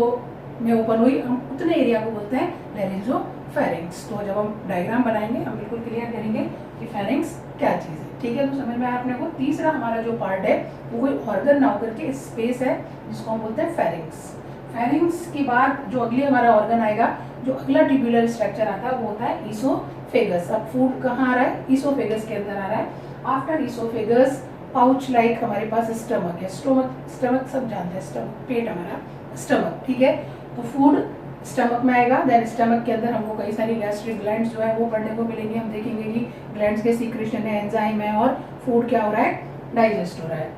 में ओपन हुई, हम उतने एरिया को बोलते हैं लेरिंजोफेरिंग्स। तो जब हम डायग्राम बनाएंगे हम बिल्कुल क्लियर करेंगे कि फेरिंग्स क्या चीज़ है। ठीक है, तो समझ में आया अपने को। तीसरा हमारा जो पार्ट है वो कोई ऑर्गन ना होकर के स्पेस है जिसको हम बोलते हैं फेरिंग्स। फेरिंग्स के बाद जो अगली हमारा ऑर्गन आएगा, जो अगला ट्यूबुलर स्ट्रक्चर आता है वो होता है ईसोफेगस। अब फूड कहाँ आ रहा है, ईसोफेगस के अंदर आ रहा है। आफ्टर ईसोफेगस पाउच लाइक हमारे पास स्टमक है। स्टमक सब जानते हैं, स्टमक पेट हमारा स्टमक। ठीक है, तो फूड स्टमक में आएगा, देन स्टमक के अंदर हमको कई सारी गैस्ट्रिक ग्लैंड्स जो है वो पढ़ने को मिलेंगे। हम देखेंगे कि ग्लैंड्स के सीक्रेशन है, एंजाइम है, और फूड क्या हो रहा है, डाइजेस्ट हो रहा है।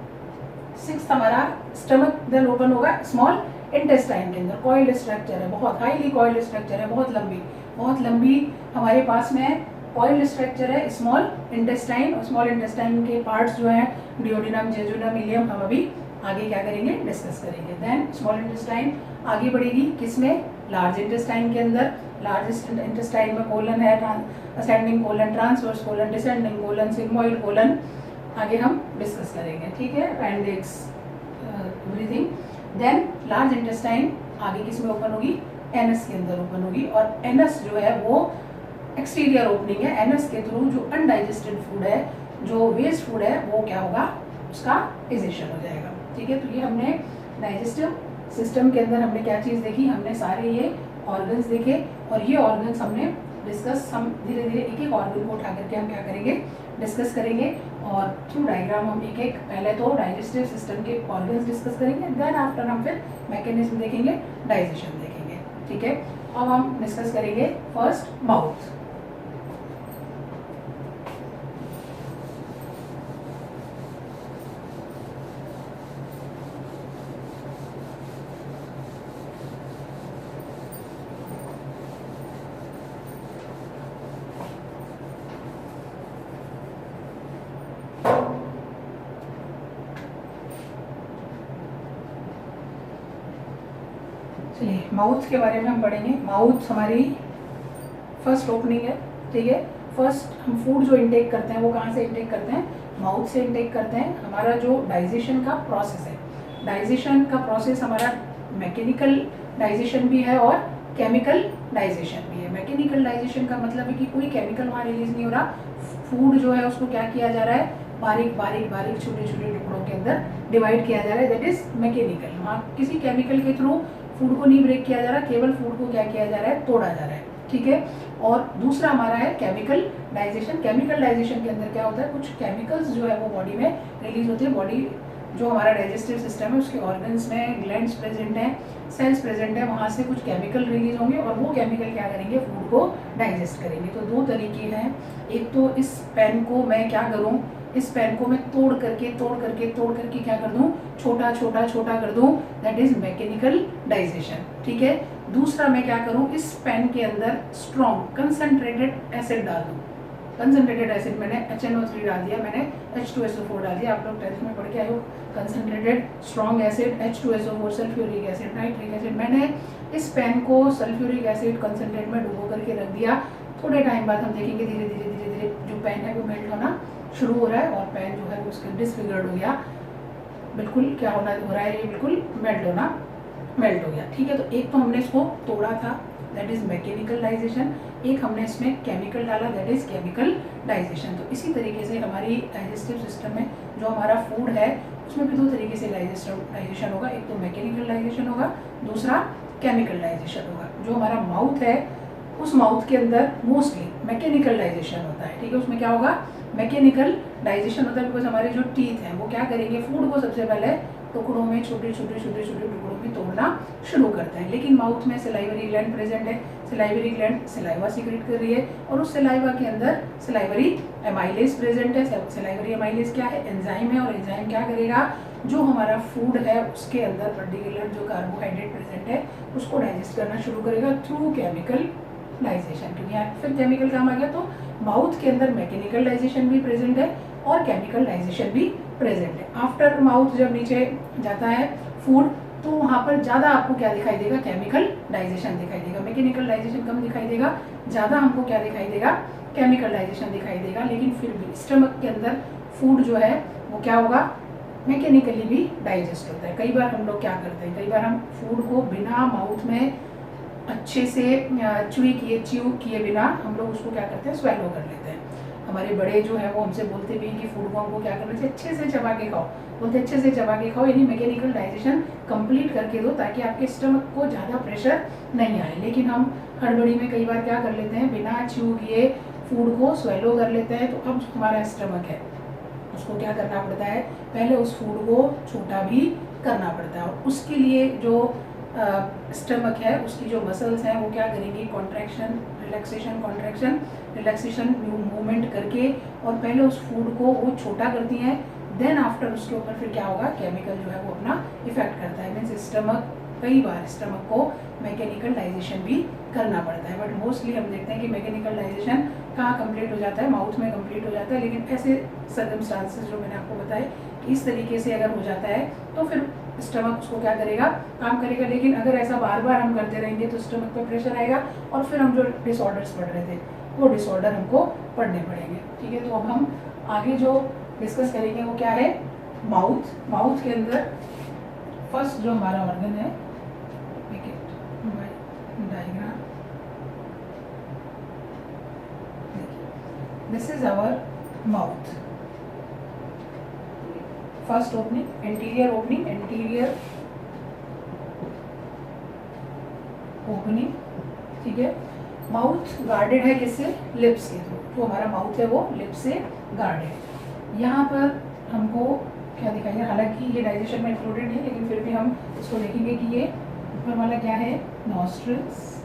सिक्स्थ हमारा स्टमक देन ओपन होगा स्मॉल इंटेस्टाइन के अंदर। कॉइल्ड स्ट्रक्चर है, बहुत हाईली कॉइल्ड स्ट्रक्चर है, बहुत लंबी हमारे पास में कॉइल्ड स्ट्रक्चर है स्मॉल इंटेस्टाइन। और स्मॉल इंटेस्टाइन के पार्ट्स जो हैं डियोडिनम, जेजुनम, इलियम, हम अभी आगे क्या करेंगे, डिस्कस करेंगे। देन स्मॉल इंटेस्टाइन आगे बढ़ेगी किसमें, लार्ज इंटेस्टाइन के अंदर। लार्ज इंटेस्टाइन में कोलन है, ascending colon, transverse colon, descending colon, sigmoid colon, आगे हम डिस्कस करेंगे। ठीक है, appendix, breathing. Then large intestine आगे किस में ओपन होगी, एनस के अंदर ओपन होगी, और एनस जो है वो एक्सटीरियर ओपनिंग है। एनस के थ्रू जो अनडाइजेस्टेड फूड है, जो वेस्ट फूड है, वो क्या होगा, उसका डाइजेशन हो जाएगा। ठीक है, तो ये हमने डाइजेस्टिव सिस्टम के अंदर हमने क्या चीज़ देखी, हमने सारे ये ऑर्गन्स देखे, और ये ऑर्गन्स हमने डिस्कस, हम धीरे धीरे एक एक ऑर्गन को उठा करके हम क्या करेंगे, डिस्कस करेंगे, और थ्रू डायग्राम हम एक एक पहले तो डाइजेस्टिव सिस्टम के ऑर्गन्स डिस्कस करेंगे, देन आफ्टर हम फिर मैकेनिज्म देखेंगे, डाइजेशन देखेंगे। ठीक है, अब हम डिस्कस करेंगे फर्स्ट माउथ। चलिए माउथ के बारे में हम पढ़ेंगे। माउथ हमारी फर्स्ट ओपनिंग है। ठीक है, फर्स्ट हम फूड जो इंटेक करते हैं वो कहाँ से इंटेक करते हैं, माउथ से इंटेक करते हैं। हमारा जो डाइजेशन का प्रोसेस है, डाइजेशन का प्रोसेस हमारा मैकेनिकल डाइजेशन भी है और केमिकल डाइजेशन भी है। मैकेनिकल डाइजेशन का मतलब है कि कोई केमिकल वहाँ रिलीज नहीं हो रहा, फूड जो है उसको क्या किया जा रहा है, बारीक बारीक बारीक छोटे छोटे टुकड़ों के अंदर डिवाइड किया जा रहा है, दैट इज मैकेनिकल। वहाँ किसी केमिकल के थ्रू फूड को नहीं ब्रेक किया जा रहा, केवल फूड को क्या किया जा रहा है, तोड़ा जा रहा है। ठीक है, और दूसरा हमारा है केमिकल डाइजेशन। केमिकल डाइजेशन के अंदर क्या होता है, कुछ केमिकल्स जो है वो बॉडी में रिलीज होते हैं। बॉडी जो हमारा डाइजेस्टिव सिस्टम है उसके ऑर्गन्स में ग्लैंड्स प्रेजेंट हैं, सेल्स प्रेजेंट हैं, वहाँ से कुछ केमिकल रिलीज होंगे और वो केमिकल क्या करेंगे, फूड को डाइजेस्ट करेंगे। तो दो तरीके हैं, एक तो इस पेन को मैं क्या करूँ, इस पेन को मैं तोड़ करके क्या कर दूं, छोटा छोटा छोटा कर दूं, दैट इज मैकेनिकल डाइजेशन। ठीक है, दूसरा मैं क्या करूं, इस पेन के अंदर स्ट्रॉन्ग कंसंट्रेटेड एसिड डाल दूं। कंसंट्रेटेड एसिड मैंने HNO3 डाल दिया, मैंने H2SO4 डाल दिया। आप लोग 10th में पढ़ के आए हो, concentrated strong acid, H2SO4, sulphuric acid, nitric acid. मैंने इस पेन को सल्फ्यूरिक एसिड कंसंट्रेट में डुबो करके रख दिया। थोड़े टाइम बाद हम देखेंगे धीरे धीरे जो पेन है वो मेल्ट होना शुरू हो रहा है और पेन जो है वो उसका डिसफिगर्ड हो गया, बिल्कुल क्या होना हो रहा है, ये बिल्कुल मेल्ट हो गया। ठीक है, तो एक तो हमने इसको तोड़ा था, दैट इज मैकेनिकल डाइजेशन, एक हमने इसमें केमिकल डाला, दैट इज केमिकल डाइजेशन। तो इसी तरीके से हमारी डाइजेस्टिव सिस्टम में जो हमारा फूड है उसमें भी दो तरीके से डाइजेशन होगा, एक तो मैकेनिकल डाइजेशन होगा, दूसरा केमिकल डाइजेशन होगा। जो हमारा माउथ है उस माउथ के अंदर मोस्टली मैकेनिकल डाइजेशन होता है, ठीक है। उसमें क्या होगा, मैकेनिकल डाइजेशन होता है, बिकॉज हमारे जो टीथ हैं वो क्या करेंगे, फूड को सबसे पहले टुकड़ों में छोटे छोटे टुकड़ों में तोड़ना शुरू करते हैं। लेकिन माउथ में सिलाइवरी ग्लैंड प्रेजेंट है, सिलाइवरी ग्लैंड सिलाइवा सीक्रेट कर रही है और उस सिलाइवा के अंदर सिलाइवरी एमाइलेज प्रेजेंट है। सिलाइवरी एमाइलेज क्या है, एंजाइम है, और एंजाइम क्या करेगा, जो हमारा फूड है उसके अंदर पर्टिकुलर जो कार्बोहाइड्रेट प्रेजेंट है उसको डाइजेस्ट करना शुरू करेगा थ्रू केमिकल डाइजेशन। क्योंकि यहाँ फिर केमिकल काम आ गया, तो माउथ के अंदर मैकेनिकल डाइजेशन भी प्रेजेंट है और केमिकल डाइजेशन भी प्रेजेंट है। आफ्टर माउथ जब नीचे जाता है फूड, तो वहाँ पर ज़्यादा आपको क्या दिखाई देगा, केमिकल डाइजेशन दिखाई देगा। मैकेनिकल डाइजेशन कम दिखाई देगा, ज़्यादा हमको क्या दिखाई देगा, केमिकल डाइजेशन दिखाई देगा। लेकिन फिर भी स्टमक के अंदर फूड जो है वो क्या होगा, मैकेनिकली भी डाइजेस्ट होता है। कई बार हम लोग क्या करते हैं, कई बार हम फूड को बिना माउथ में अच्छे से च्यू किए बिना हम लोग उसको क्या करते हैं, स्वेलो कर लेते हैं। हमारे बड़े जो है वो हमसे बोलते भी हैं कि फूड को हमको क्या करना चाहिए, अच्छे से चबा के खाओ, बोलते अच्छे से चबा के खाओ, यानी मैकेनिकल डाइजेशन कंप्लीट करके दो ताकि आपके स्टमक को ज़्यादा प्रेशर नहीं आए। लेकिन हम हड़बड़ी में कई बार क्या कर लेते हैं, बिना च्यू किए फूड को स्वेलो कर लेते हैं। तो अब हमारा स्टमक है उसको क्या करना पड़ता है, पहले उस फूड को छोटा भी करना पड़ता है। और उसके लिए जो स्टमक है उसकी जो मसल्स हैं वो क्या करेंगी, कॉन्ट्रैक्शन रिलैक्सेशन मूवमेंट करके और पहले उस फूड को वो छोटा करती हैं। देन आफ्टर उसके ऊपर फिर क्या होगा, केमिकल जो है वो अपना इफेक्ट करता है। मीन्स स्टमक, कई बार स्टमक को मैकेनिकल डाइजेशन भी करना पड़ता है, बट मोस्टली हम देखते हैं कि मैकेनिकल डाइजेशन कहाँ कंप्लीट हो जाता है, माउथ में कंप्लीट हो जाता है। लेकिन ऐसे सर्कमस्टांसेस जो मैंने आपको बताए कि इस तरीके से अगर हो जाता है तो फिर स्टमक उसको क्या करेगा, काम करेगा। लेकिन अगर ऐसा बार बार हम करते रहेंगे तो स्टमक पे प्रेशर आएगा और फिर हम जो डिसऑर्डर्स पढ़ रहे थे वो डिसऑर्डर हमको पढ़ने पड़ेंगे, ठीक है। तो अब हम आगे जो डिस्कस करेंगे वो क्या है, माउथ के अंदर फर्स्ट जो हमारा ऑर्गन है, diagram, this is our mouth. First opening, anterior opening, ठीक है। माउथ गार्डेड है किससे, लिप्स के थ्रू। तो हमारा माउथ है वो लिप्स से गार्डेड है। यहाँ पर हमको क्या दिखाई दे, हालांकि ये डाइजेशन में इंक्लूडेड नहीं, लेकिन फिर भी हम इसको देखेंगे कि ये ऊपर वाला क्या है, नॉस्ट्रिल्स,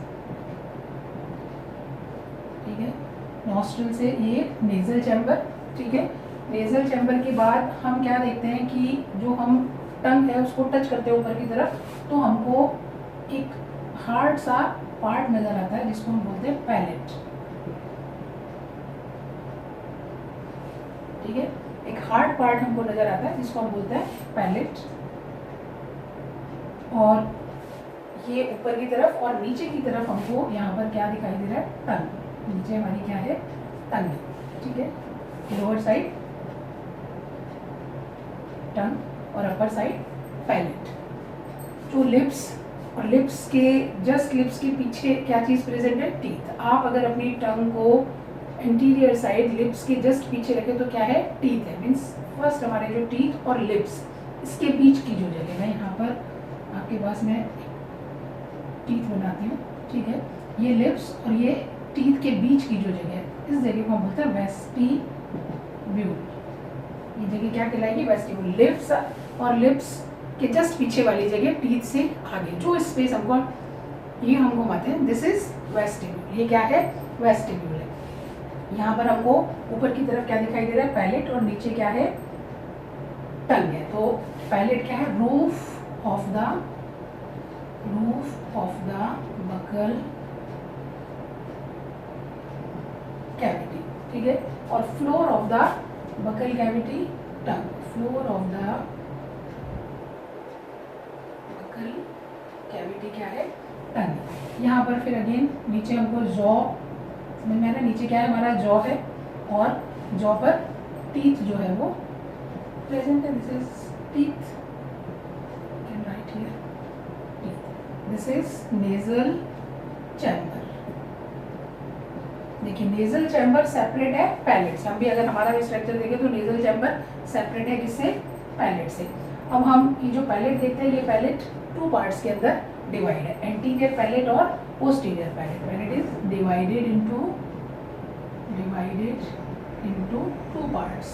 ठीक है। नॉस्ट्रिल से ये नेजल चैम्बर, ठीक है। नेजल चैम्बर के बाद हम क्या देखते हैं कि जो हम टंग है उसको टच करते हैं ऊपर की तरफ, तो हमको एक हार्ड सा पार्ट नजर आता है जिसको हम बोलते हैं पैलेट, ठीक है। एक हार्ड पार्ट हमको नजर आता है जिसको हम बोलते हैं पैलेट। और ये ऊपर की तरफ और नीचे की तरफ हमको यहाँ पर क्या दिखाई दे रहा है, टंग। नीचे हमारी क्या है, टंग, ठीक है। लोअर साइड टंग और अपर साइड पैलेट। जो लिप्स और लिप्स के जस्ट लिप्स के पीछे क्या चीज़ प्रेजेंट है, टीथ। आप अगर अपनी टंग को इंटीरियर साइड लिप्स के जस्ट पीछे रखें तो क्या है, टीथ है। मीन्स फर्स्ट हमारे जो टीथ और लिप्स, इसके बीच की जो जगह है, यहाँ पर आपके पास मैं टीथ बनाती हूँ, ठीक है। ये लिप्स और ये टीथ के बीच की जो जगह है, इस जगह को हम बोलते हैं वेस्टिब्यूल। ये जगह क्या कहलाएगी, वेस्टिब्यूल। लिप्स और लिप्स के जस्ट पीछे वाली जगह टीथ से आगे जो स्पेस हमको, ये हम घुमाते हैं, दिस इज वेस्टिब्यूल। ये क्या है, वेस्टिब्यूल है। यहाँ पर हमको ऊपर की तरफ क्या दिखाई दे रहा है, पैलेट, और नीचे क्या है, टंग है। तो पैलेट क्या है, roof of the buccal cavity, ठीक है। और floor of the buccal cavity, tongue. Floor of the buccal cavity क्या है, टंग। यहाँ पर फिर अगेन नीचे हमको जॉ, समझ में आ रहा है, नीचे क्या है हमारा, जॉ है, और जॉ पर टीथ जो है वो प्रेजेंट है। This is teeth, can write here, this is nasal chamber. देखिए नेजल चैम्बर सेपरेट है पैलेट से। हम भी अगर हमारा भी स्ट्रक्चर देखें तो नेजल चैम्बर सेपरेट है किससे, पैलेट से। अब हम ये जो पैलेट देखते हैं, ये पैलेट टू पार्ट्स के अंदर डिवाइड है, एंटीरियर पैलेट और posterior palate. When it is divided into two parts,